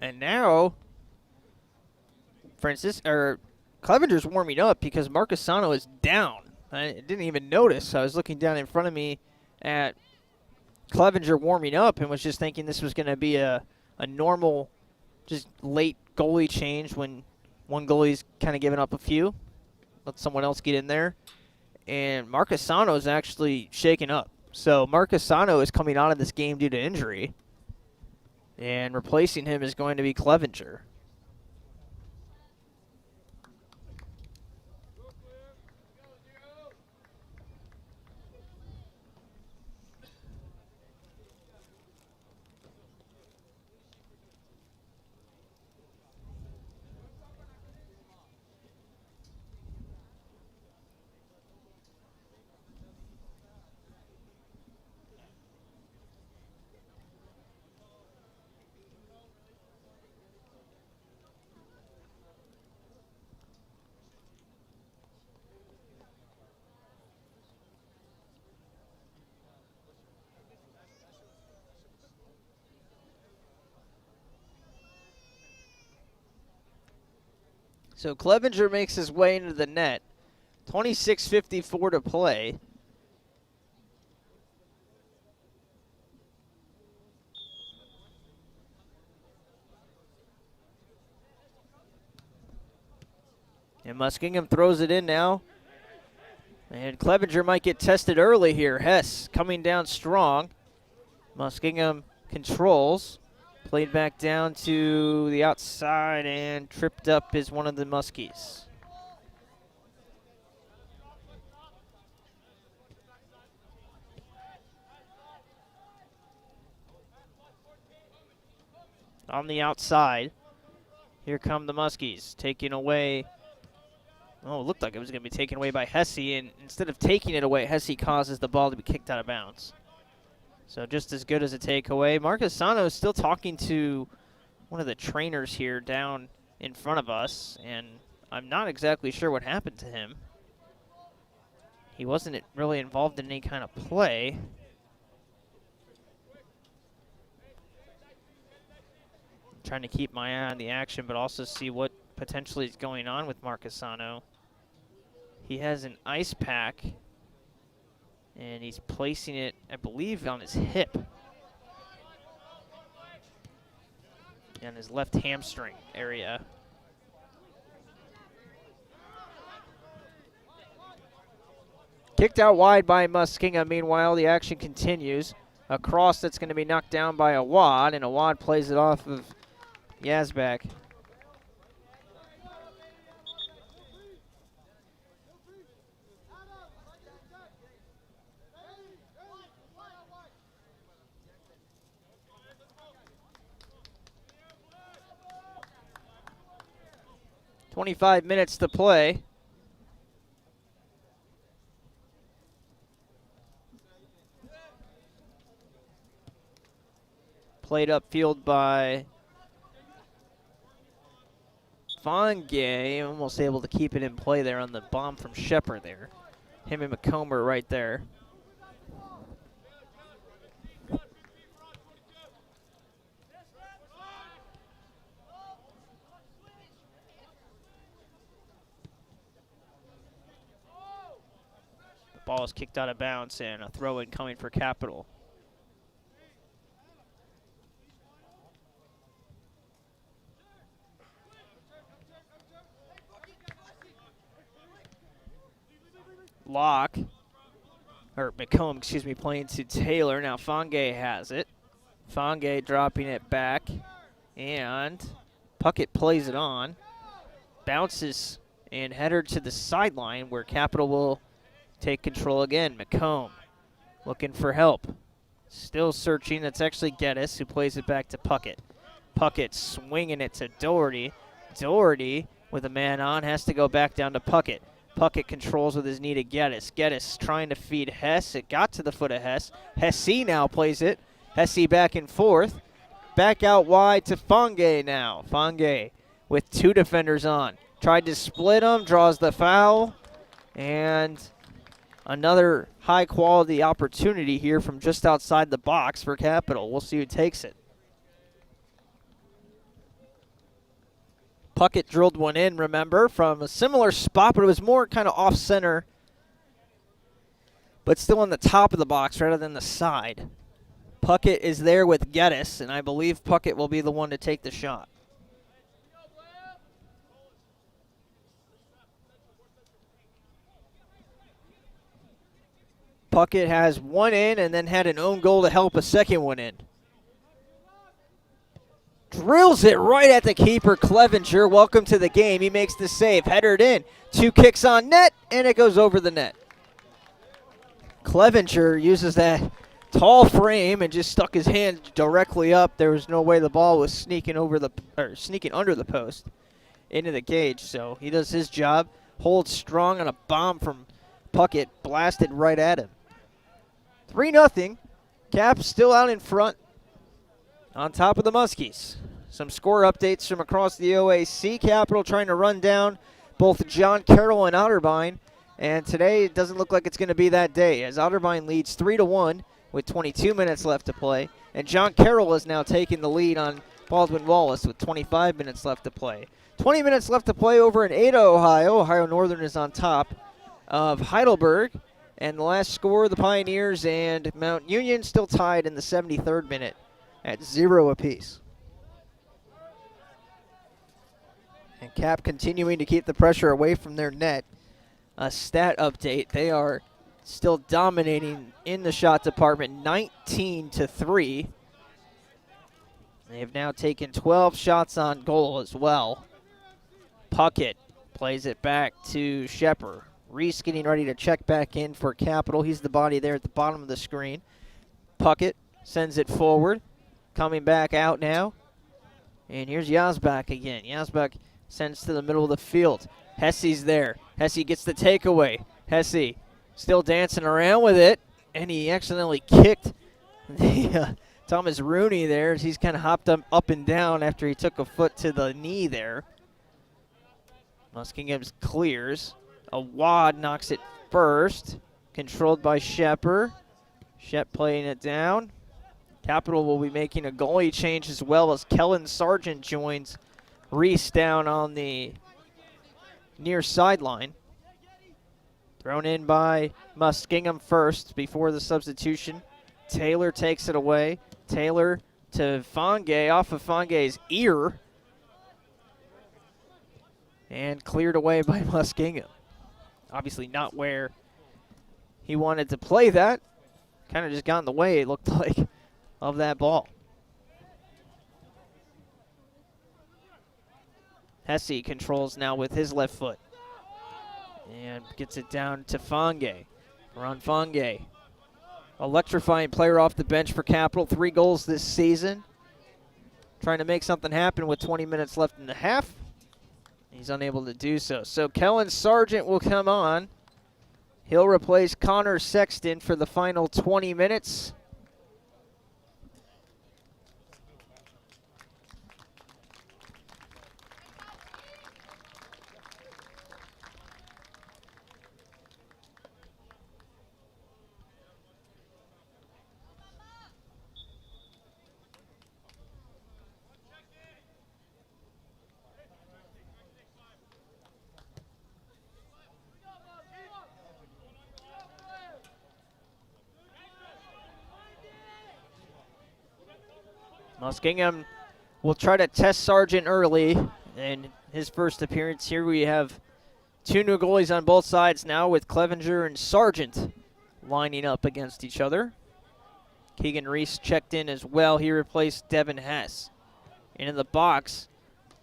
And now, Clevenger's warming up because Marcasano is down. I didn't even notice. I was looking down in front of me at Clevenger warming up and was just thinking this was going to be a normal, just late goalie change when one goalie's kind of giving up a few. Let someone else get in there. And Marcasano is actually shaken up. So Marcasano is coming out of this game due to injury. And replacing him is going to be Clevenger. So Clevenger makes his way into the net. 26:54 to play. And Muskingum throws it in now. And Clevenger might get tested early here. Hess coming down strong. Muskingum controls. Played back down to the outside and tripped up is one of the Muskies. On the outside, here come the Muskies, taking away. Oh, it looked like it was going to be taken away by Hesse, and instead of taking it away, Hesse causes the ball to be kicked out of bounds. So just as good as a takeaway. Marcasano is still talking to one of the trainers here down in front of us, and I'm not exactly sure what happened to him. He wasn't really involved in any kind of play. I'm trying to keep my eye on the action, but also see what potentially is going on with Marcasano. He has an ice pack. And he's placing it, I believe, on his hip. And his left hamstring area. Kicked out wide by Muskingum. Meanwhile, the action continues. A cross that's going to be knocked down by Awad, and Awad plays it off of Yazbek. .25 minutes to play. Played upfield by Fongay, almost able to keep it in play there on the bomb from Shepard there. Him and McComber right there. The ball is kicked out of bounds and a throw-in coming for Capital. McComb, excuse me, playing to Taylor. Now Fongay has it. Fongay dropping it back, and Puckett plays it on. Bounces and header to the sideline where Capital will take control again. McComb looking for help. Still searching. That's actually Geddes who plays it back to Puckett. Puckett swinging it to Doherty. Doherty with a man on has to go back down to Puckett. Puckett controls with his knee to Geddes. Geddes trying to feed Hess. It got to the foot of Hess. Hesse now plays it. Hesse back and forth. Back out wide to Fongay now. Fongay with two defenders on. Tried to split them, draws the foul. And another high-quality opportunity here from just outside the box for Capital. We'll see who takes it. Puckett drilled one in, remember, from a similar spot, but it was more kind of off-center, but still on the top of the box rather than the side. Puckett is there with Geddes, and I believe Puckett will be the one to take the shot. Puckett has one in and then had an own goal to help a second one in. Drills it right at the keeper, Clevenger. Welcome to the game. He makes the save. Headered in. Two kicks on net, and it goes over the net. Clevenger uses that tall frame and just stuck his hand directly up. There was no way the ball was sneaking under the post into the cage. So he does his job. Holds strong on a bomb from Puckett. Blasted right at him. 3-0. Cap still out in front. On top of the Muskies. Some score updates from across the OAC. Capital trying to run down both John Carroll and Otterbein. And today it doesn't look like it's going to be that day, as Otterbein leads 3-1 with 22 minutes left to play. And John Carroll is now taking the lead on Baldwin Wallace with 25 minutes left to play. 20 minutes left to play over in Ada, Ohio. Ohio Northern is on top of Heidelberg. And the last score, the Pioneers and Mount Union still tied in the 73rd minute at 0 apiece. And Cap continuing to keep the pressure away from their net. A stat update, they are still dominating in the shot department, 19-3. They have now taken 12 shots on goal as well. Puckett plays it back to Shepard. Reese getting ready to check back in for Capital. He's the body there at the bottom of the screen. Puckett sends it forward. Coming back out now. And here's Yazbek again. Yazbek sends to the middle of the field. Hesse's there. Hesse gets the takeaway. Hesse still dancing around with it. And he accidentally kicked the Thomas Rooney there as he's kind of hopped up and down after he took a foot to the knee there. Muskingum clears. Awad knocks it first. Controlled by Shepard. Shep playing it down. Capital will be making a goalie change as well as Kellen Sargent joins Reese down on the near sideline. Thrown in by Muskingum first before the substitution. Taylor takes it away. Taylor to Fongay, off of Fongay's ear. And cleared away by Muskingum. Obviously not where he wanted to play that. Kind of just got in the way, it looked like, of that ball. Hesse controls now with his left foot. And gets it down to Fange. Ron Fange. Electrifying player off the bench for Capital. 3 goals this season. Trying to make something happen with 20 minutes left in the half. He's unable to do so. So Kellen Sargent will come on. He'll replace Connor Sexton for the final 20 minutes. Muskingum will try to test Sargent early in his first appearance here. We have 2 new goalies on both sides now with Clevenger and Sargent lining up against each other. Keegan Reese checked in as well. He replaced Devin Hess. And in the box,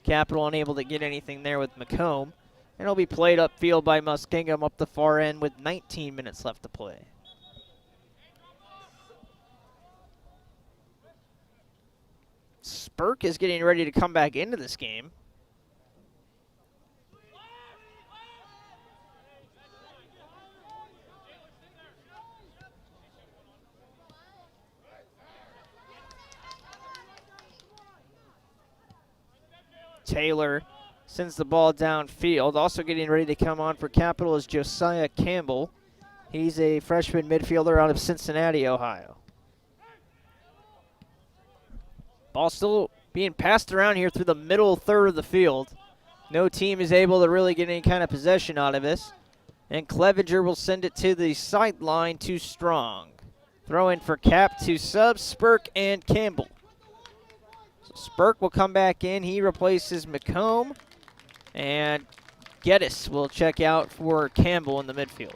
Capital unable to get anything there with McComb. And it'll be played upfield by Muskingum up the far end with 19 minutes left to play. Spurk is getting ready to come back into this game. Taylor sends the ball downfield. Also getting ready to come on for Capital is Josiah Campbell. He's a freshman midfielder out of Cincinnati, Ohio. Ball still being passed around here through the middle third of the field. No team is able to really get any kind of possession out of this. And Clevenger will send it to the sideline to Strong. Throw in for Cap to sub, Spurk and Campbell. So Spurk will come back in. He replaces McComb. And Geddes will check out for Campbell in the midfield.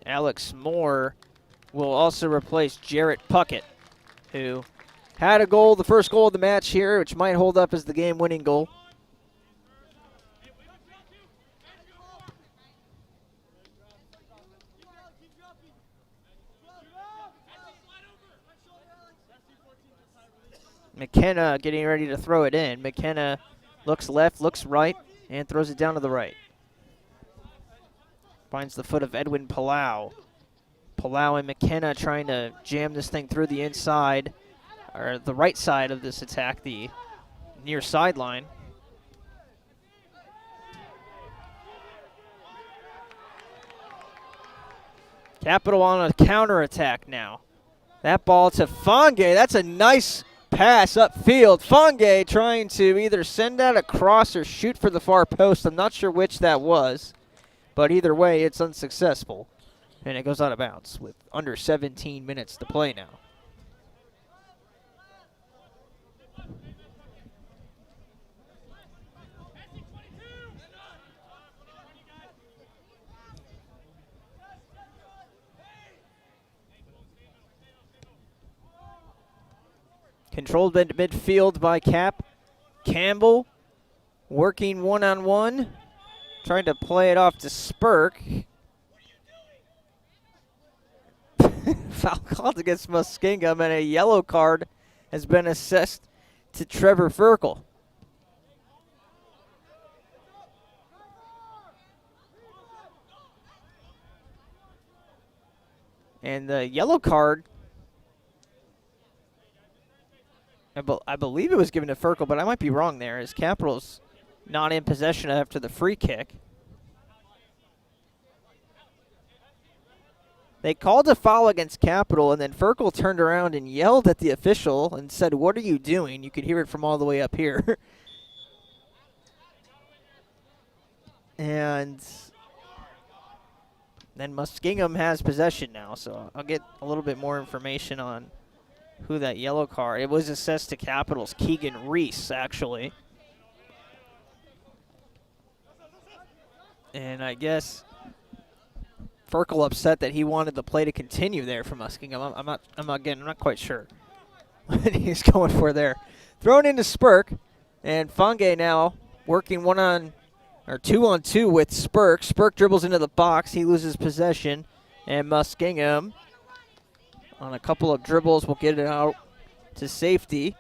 Alex Moore will also replace Jarrett Puckett, who had a goal, the first goal of the match here, which might hold up as the game-winning goal. McKenna getting ready to throw it in. McKenna looks left, looks right, and throws it down to the right. Finds the foot of Edwin Palau. Palau and McKenna trying to jam this thing through the inside, or the right side of this attack, the near sideline. Capital on a counterattack now. That ball to Fange. That's a nice pass upfield. Fange trying to either send that across or shoot for the far post. I'm not sure which that was. But either way, it's unsuccessful. And it goes out of bounds with under 17 minutes to play now. Controlled midfield by Cap. Campbell working one-on-one. Trying to play it off to Spurk. Foul called against Muskingum, and a yellow card has been assessed to Trevor Ferkel. And the yellow card, I believe it was given to Ferkel, but I might be wrong there, as Capital's not in possession after the free kick. They called a foul against Capital, and then Ferkel turned around and yelled at the official and said, "What are you doing?" You could hear it from all the way up here. And then Muskingum has possession now, so I'll get a little bit more information on who that yellow card. It was assessed to Capitals Keegan Reese, actually. And I guess Ferkel upset that he wanted the play to continue there for Muskingum. I'm not quite sure what he's going for there. Thrown into Spurk, and Fange now working 2-on-2 with Spurk. Spurk dribbles into the box. He loses possession, and Muskingum on a couple of dribbles will get it out to safety.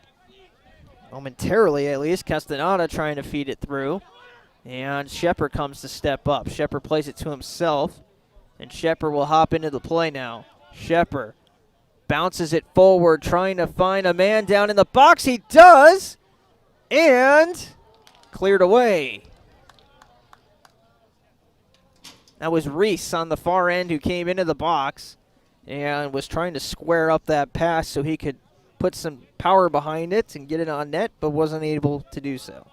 Momentarily, at least. Castaneda trying to feed it through. And Shepard comes to step up. Shepard plays it to himself. And Shepard will hop into the play now. Shepard bounces it forward, trying to find a man down in the box. He does! And cleared away. That was Reese on the far end who came into the box and was trying to square up that pass so he could put some power behind it and get it on net, but wasn't able to do so.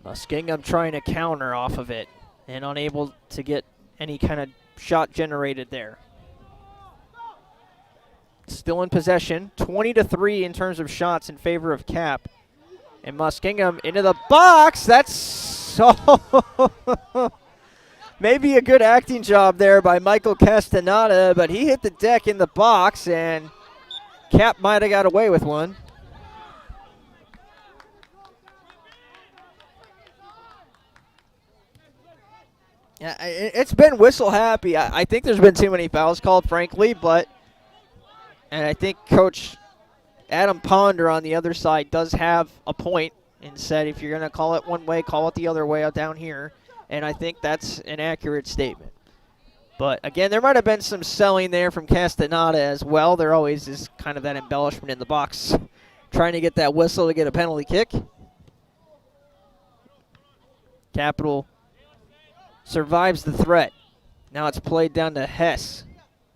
Muskingum trying to counter off of it and unable to get any kind of shot generated there. Still in possession, 20-3 in terms of shots in favor of Cap. And Muskingum into the box. That's so maybe a good acting job there by Michael Castaneda, but he hit the deck in the box, and Cap might have got away with one. Yeah, it's been whistle happy. I think there's been too many fouls called, frankly, and I think Coach Adam Ponder on the other side does have a point and said if you're going to call it one way, call it the other way out down here. And I think that's an accurate statement. But, again, there might have been some selling there from Castaneda as well. There always is kind of that embellishment in the box, trying to get that whistle to get a penalty kick. Capital survives the threat. Now it's played down to Hess.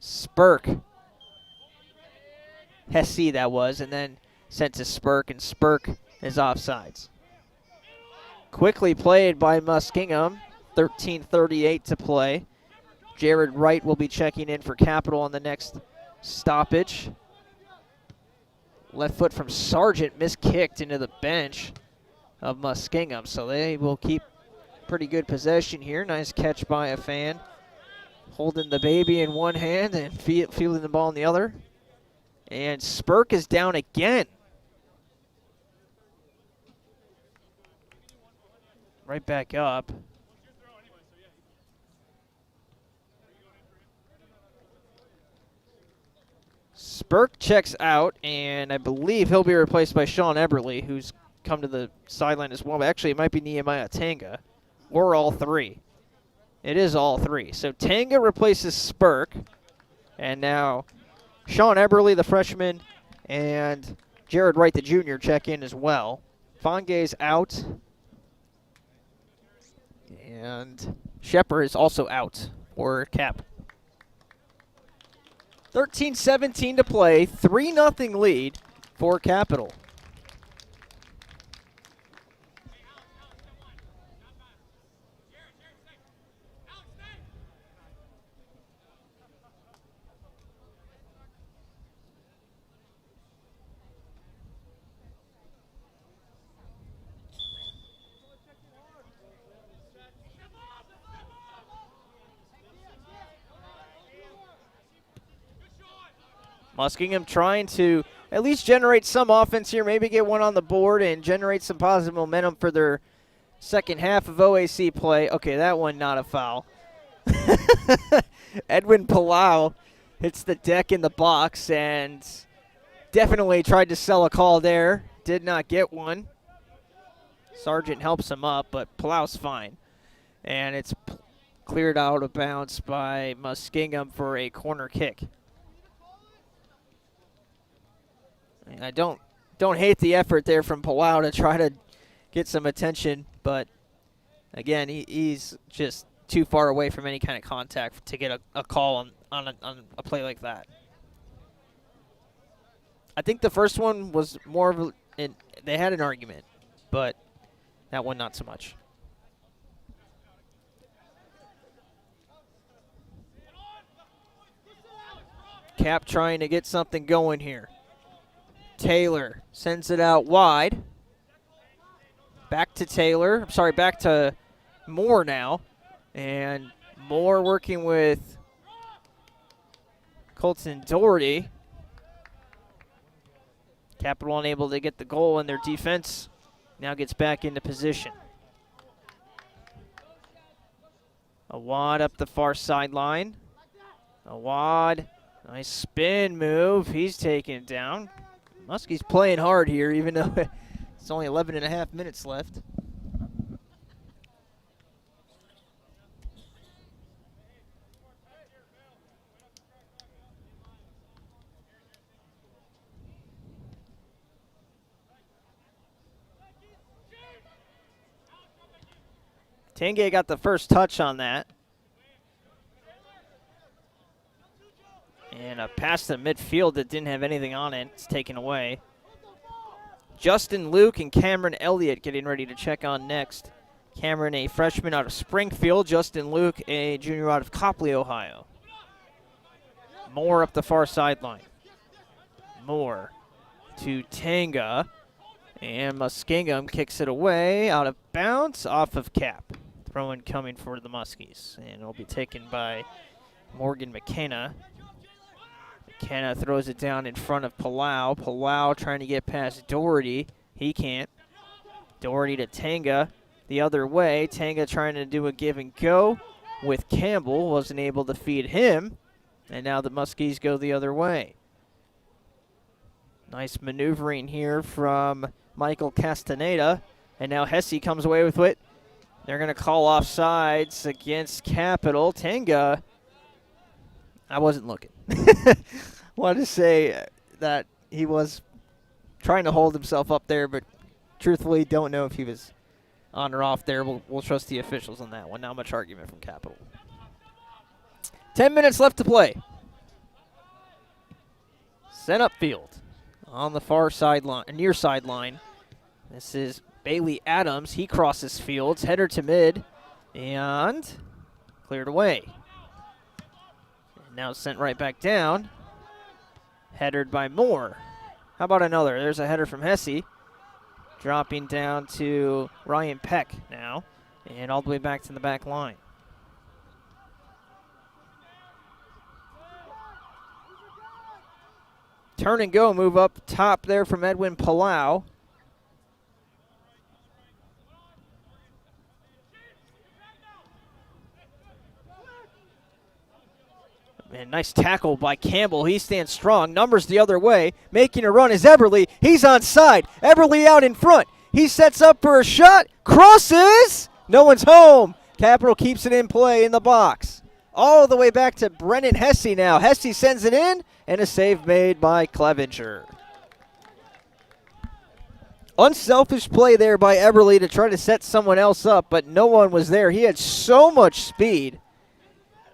Spurk. Hesse that was, and then sent to Spurk, and Spurk is offsides. Quickly played by Muskingum. 13:38 to play. Jared Wright will be checking in for Capital on the next stoppage. Left foot from Sargent miskicked into the bench of Muskingum, so they will keep pretty good possession here. Nice catch by a fan. Holding the baby in one hand and fielding the ball in the other. And Spurk is down again. Right back up. Spurk checks out, and I believe he'll be replaced by Sean Eberle, who's come to the sideline as well. But actually, it might be Nehemiah Tanga, or all three. It is all three. So Tanga replaces Spurk, and now Sean Eberle, the freshman, and Jared Wright, the junior, check in as well. Fange's out. And Shepard is also out for Cap. 13:17 to play. 3-0 lead for Capital. Muskingum trying to at least generate some offense here, maybe get one on the board and generate some positive momentum for their second half of OAC play. Okay, that one not a foul. Edwin Palau hits the deck in the box and definitely tried to sell a call there. Did not get one. Sargent helps him up, but Palau's fine. And it's cleared out of bounds by Muskingum for a corner kick. I don't hate the effort there from Palau to try to get some attention, but again, he's just too far away from any kind of contact to get a call on a play like that. I think the first one was more of and they had an argument, but that one not so much. Cap trying to get something going here. Taylor sends it out wide. Back to Taylor. I'm sorry, back to Moore now. And Moore working with Colton Doherty. Capital unable to get the goal, and their defense now gets back into position. Awad up the far sideline. Awad, nice spin move. He's taken it down. Muskie's playing hard here, even though it's only 11 and a half minutes left. Tanguay got the first touch on that. And a pass to midfield that didn't have anything on it. It's taken away. Justin Luke and Cameron Elliott getting ready to check on next. Cameron, a freshman out of Springfield. Justin Luke, a junior out of Copley, Ohio. Moore up the far sideline. Moore to Tanga. And Muskingum kicks it away, out of bounds, off of Cap. Throw-in coming for the Muskies. And it'll be taken by Morgan McKenna. McKenna throws it down in front of Palau. Palau trying to get past Doherty. He can't. Doherty to Tanga the other way. Tanga trying to do a give and go with Campbell. Wasn't able to feed him. And now the Muskies go the other way. Nice maneuvering here from Michael Castaneda. And now Hesse comes away with it. They're going to call offsides against Capital. Tanga, I wasn't looking. Wanted to say that he was trying to hold himself up there, but truthfully don't know if he was on or off there. We'll trust the officials on that one. Not much argument from Capital. 10 minutes left to play. Sent upfield on the far sideline, near sideline. This is Bailey Adams. He crosses fields, header to mid, and cleared away. And now sent right back down. Headered by Moore. How about another? There's a header from Hesse. Dropping down to Ryan Peck now, and all the way back to the back line. Turn and go move up top there from Edwin Palau. And nice tackle by Campbell. He stands strong. Numbers the other way. Making a run is Eberly. He's onside. Eberly out in front. He sets up for a shot. Crosses. No one's home. Capital keeps it in play in the box. All the way back to Brennan Hesse now. Hesse sends it in, and a save made by Clevenger. Unselfish play there by Eberly to try to set someone else up, but no one was there. He had so much speed.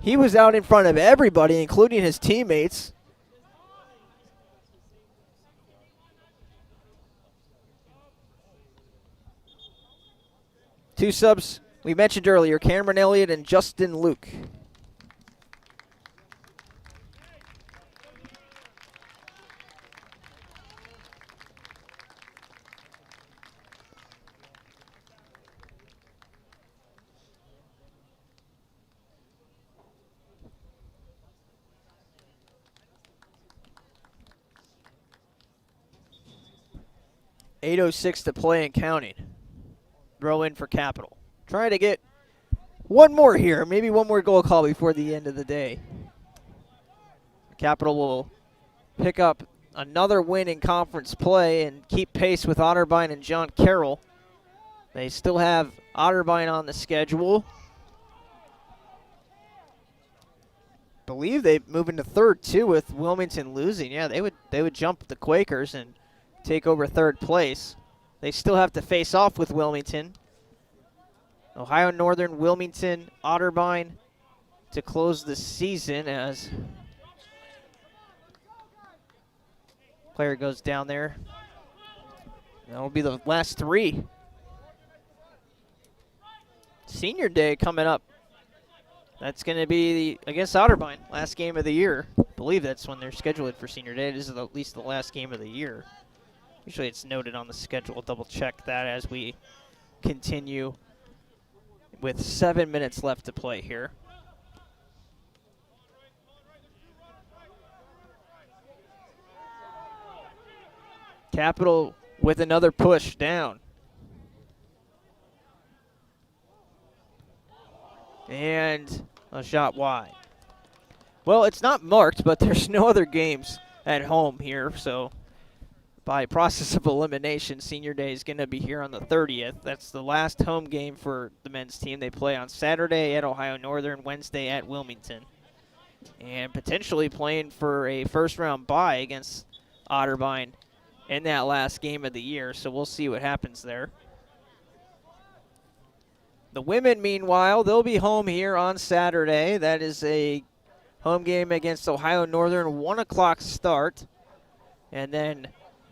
He was out in front of everybody, including his teammates. Two subs we mentioned earlier, Cameron Elliott and Justin Luke. .806 to play and counting. Throw in for Capital. Trying to get one more here, maybe one more goal call before the end of the day. Capital will pick up another win in conference play and keep pace with Otterbein and John Carroll. They still have Otterbein on the schedule. Believe they move into third too with Wilmington losing. Yeah, they would jump the Quakers and take over third place. They still have to face off with Wilmington. Ohio Northern, Wilmington, Otterbein to close the season as player goes down there. That'll be the last 3. Senior Day coming up. That's going to be against Otterbein, last game of the year. I believe that's when they're scheduled for Senior Day. This is at least the last game of the year. Usually it's noted on the schedule. We'll double check that as we continue with 7 minutes left to play here. Capital with another push down. And a shot wide. Well, it's not marked, but there's no other games at home here, so by process of elimination, Senior Day is going to be here on the 30th. That's the last home game for the men's team. They play on Saturday at Ohio Northern, Wednesday at Wilmington, and potentially playing for a first-round bye against Otterbein in that last game of the year, so we'll see what happens there. The women, meanwhile, they'll be home here on Saturday. That is a home game against Ohio Northern, 1 o'clock start, and then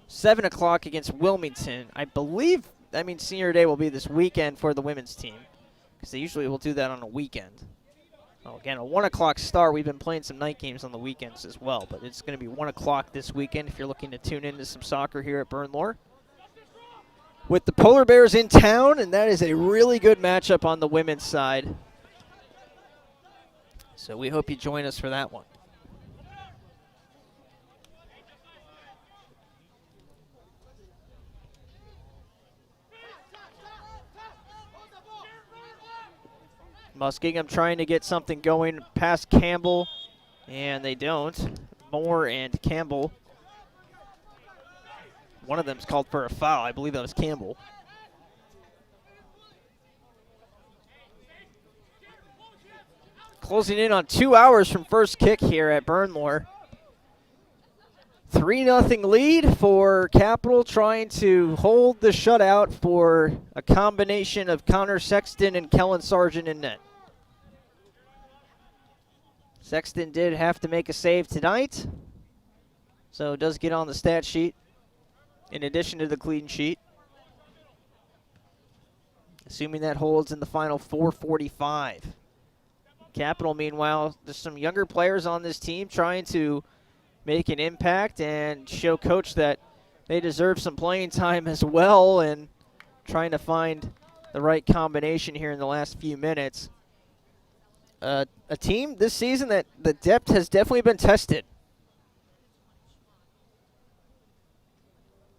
7 o'clock against Wilmington. I believe, Senior Day will be this weekend for the women's team, because they usually will do that on a weekend. Oh, again, a 1 o'clock start. We've been playing some night games on the weekends as well, but it's going to be 1 o'clock this weekend if you're looking to tune into some soccer here at Bernlohr. With the Polar Bears in town, and that is a really good matchup on the women's side. So we hope you join us for that one. Muskingum trying to get something going past Campbell, and they don't. Moore and Campbell. One of them's called for a foul. I believe that was Campbell. Closing in on 2 hours from first kick here at Bernlohr. 3-0 lead for Capital, trying to hold the shutout for a combination of Connor Sexton and Kellen Sargent in net. Sexton did have to make a save tonight, so does get on the stat sheet in addition to the clean sheet. Assuming that holds in the final 4:45. Capital, meanwhile, there's some younger players on this team trying to make an impact and show coach that they deserve some playing time as well, and trying to find the right combination here in the last few minutes. A team this season that the depth has definitely been tested.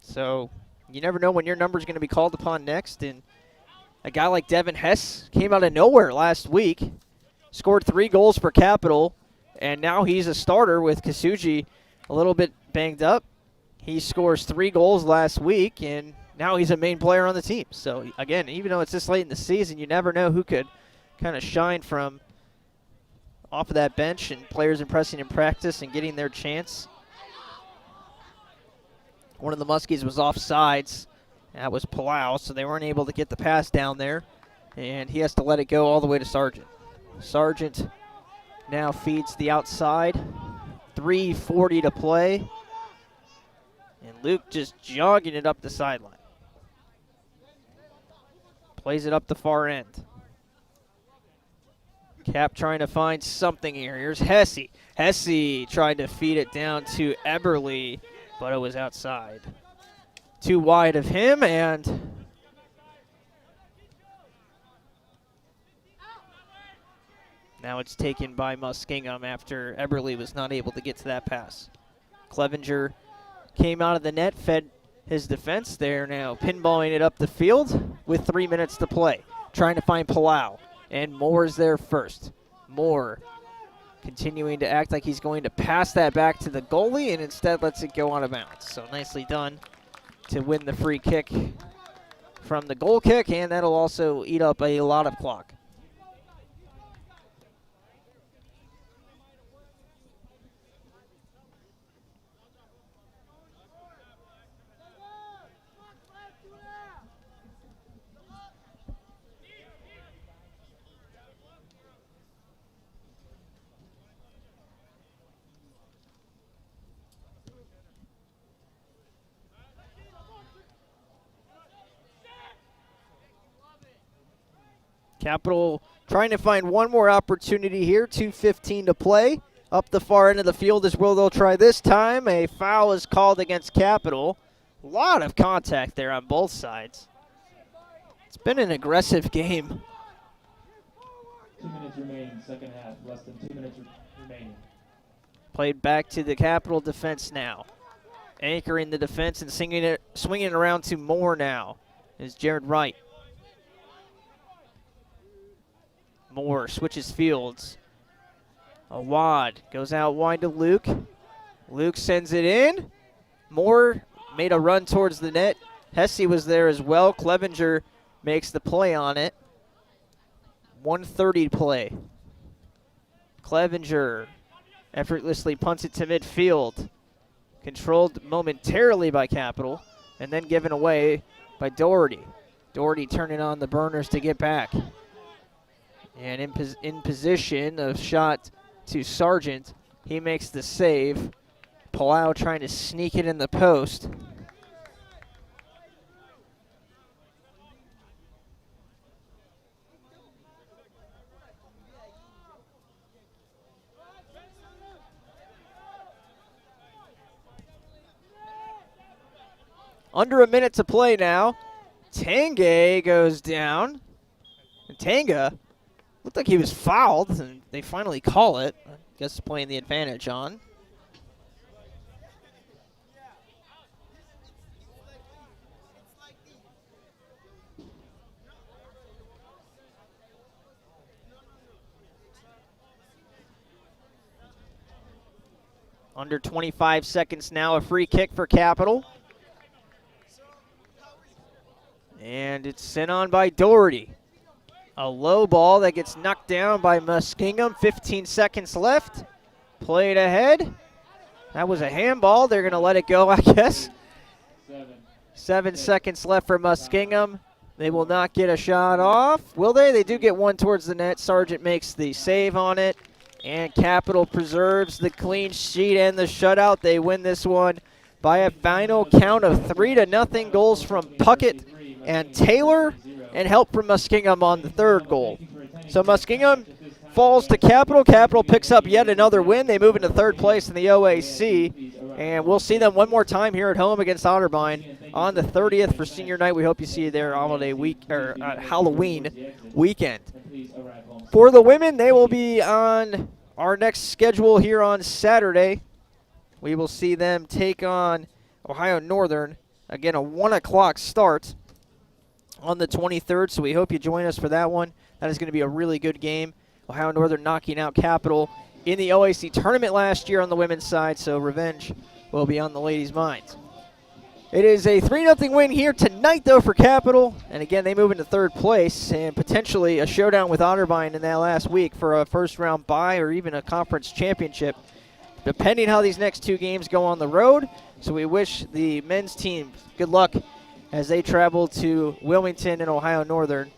So you never know when your number is going to be called upon next. And a guy like Devin Hess came out of nowhere last week, scored 3 goals for Capital, and now he's a starter with Kasuji a little bit banged up. He scores 3 goals last week, and now he's a main player on the team. So, again, even though it's this late in the season, you never know who could kind of shine from off of that bench, and players impressing in practice and getting their chance. One of the Muskies was offsides. That was Palau, so they weren't able to get the pass down there, and he has to let it go all the way to Sargent. Sargent now feeds the outside. 3:40 to play. And Luke just jogging it up the sideline. Plays it up the far end. Cap trying to find something here. Here's Hesse. Hesse tried to feed it down to Eberly, but it was outside. Too wide of him, and now it's taken by Muskingum after Eberly was not able to get to that pass. Clevenger came out of the net, fed his defense. They're now pinballing it up the field with 3 minutes to play. Trying to find Palau, and Moore's there first. Moore continuing to act like he's going to pass that back to the goalie, and instead lets it go out of bounds. So nicely done to win the free kick from the goal kick, and that'll also eat up a lot of clock. Capital trying to find one more opportunity here. 2:15 to play. Up the far end of the field is where they'll try this time. A foul is called against Capital. A lot of contact there on both sides. It's been an aggressive game. 2 minutes remaining, second half. Less than 2 minutes remaining. Played back to the Capital defense now. Anchoring the defense and swinging it around to Moore now is Jared Wright. Moore switches fields. A wad goes out wide to Luke. Luke sends it in. Moore made a run towards the net. Hesse was there as well. Clevenger makes the play on it. 1:30 to play. Clevenger effortlessly punts it to midfield. Controlled momentarily by Capital and then given away by Doherty. Doherty turning on the burners to get back. And in position, a shot to Sargent. He makes the save. Palau trying to sneak it in the post. Under a minute to play now. Tange goes down. And Tanga looked like he was fouled, and they finally call it. I guess playing the advantage on. Under 25 seconds now, a free kick for Capital. And it's sent on by Doherty. A low ball that gets knocked down by Muskingum. 15 seconds left. Played ahead. That was a handball. They're going to let it go, I guess. 7 seconds left for Muskingum. They will not get a shot off. Will they? They do get one towards the net. Sargent makes the save on it. And Capital preserves the clean sheet and the shutout. They win this one by a final count of 3-0. Goals from Puckett and Taylor, and help from Muskingum on the third goal. So Muskingum falls to Capital. Capital picks up yet another win. They move into third place in the OAC, and we'll see them one more time here at home against Otterbein on the 30th for senior night. We hope you see you there holiday week or Halloween weekend. For the women, they will be on our next schedule here on Saturday. We will see them take on Ohio Northern. Again, a 1 o'clock start on the 23rd, so we hope you join us for that one. That is going to be a really good game. Ohio Northern knocking out Capital in the OAC tournament last year on the women's side, so revenge will be on the ladies' minds. It is a 3-0 win here tonight, though, for Capital, and again, they move into third place and potentially a showdown with Otterbein in that last week for a first-round bye or even a conference championship, depending how these next two games go on the road. So we wish the men's team good luck as they travel to Wilmington and Ohio Northern.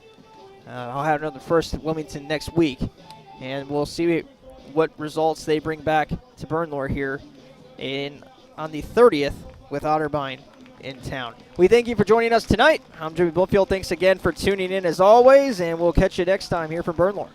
Ohio Northern first, Wilmington next week. And we'll see what results they bring back to Bernlohr here on the 30th with Otterbein in town. We thank you for joining us tonight. I'm Jimmy Bloomfield. Thanks again for tuning in as always, and we'll catch you next time here from Bernlohr.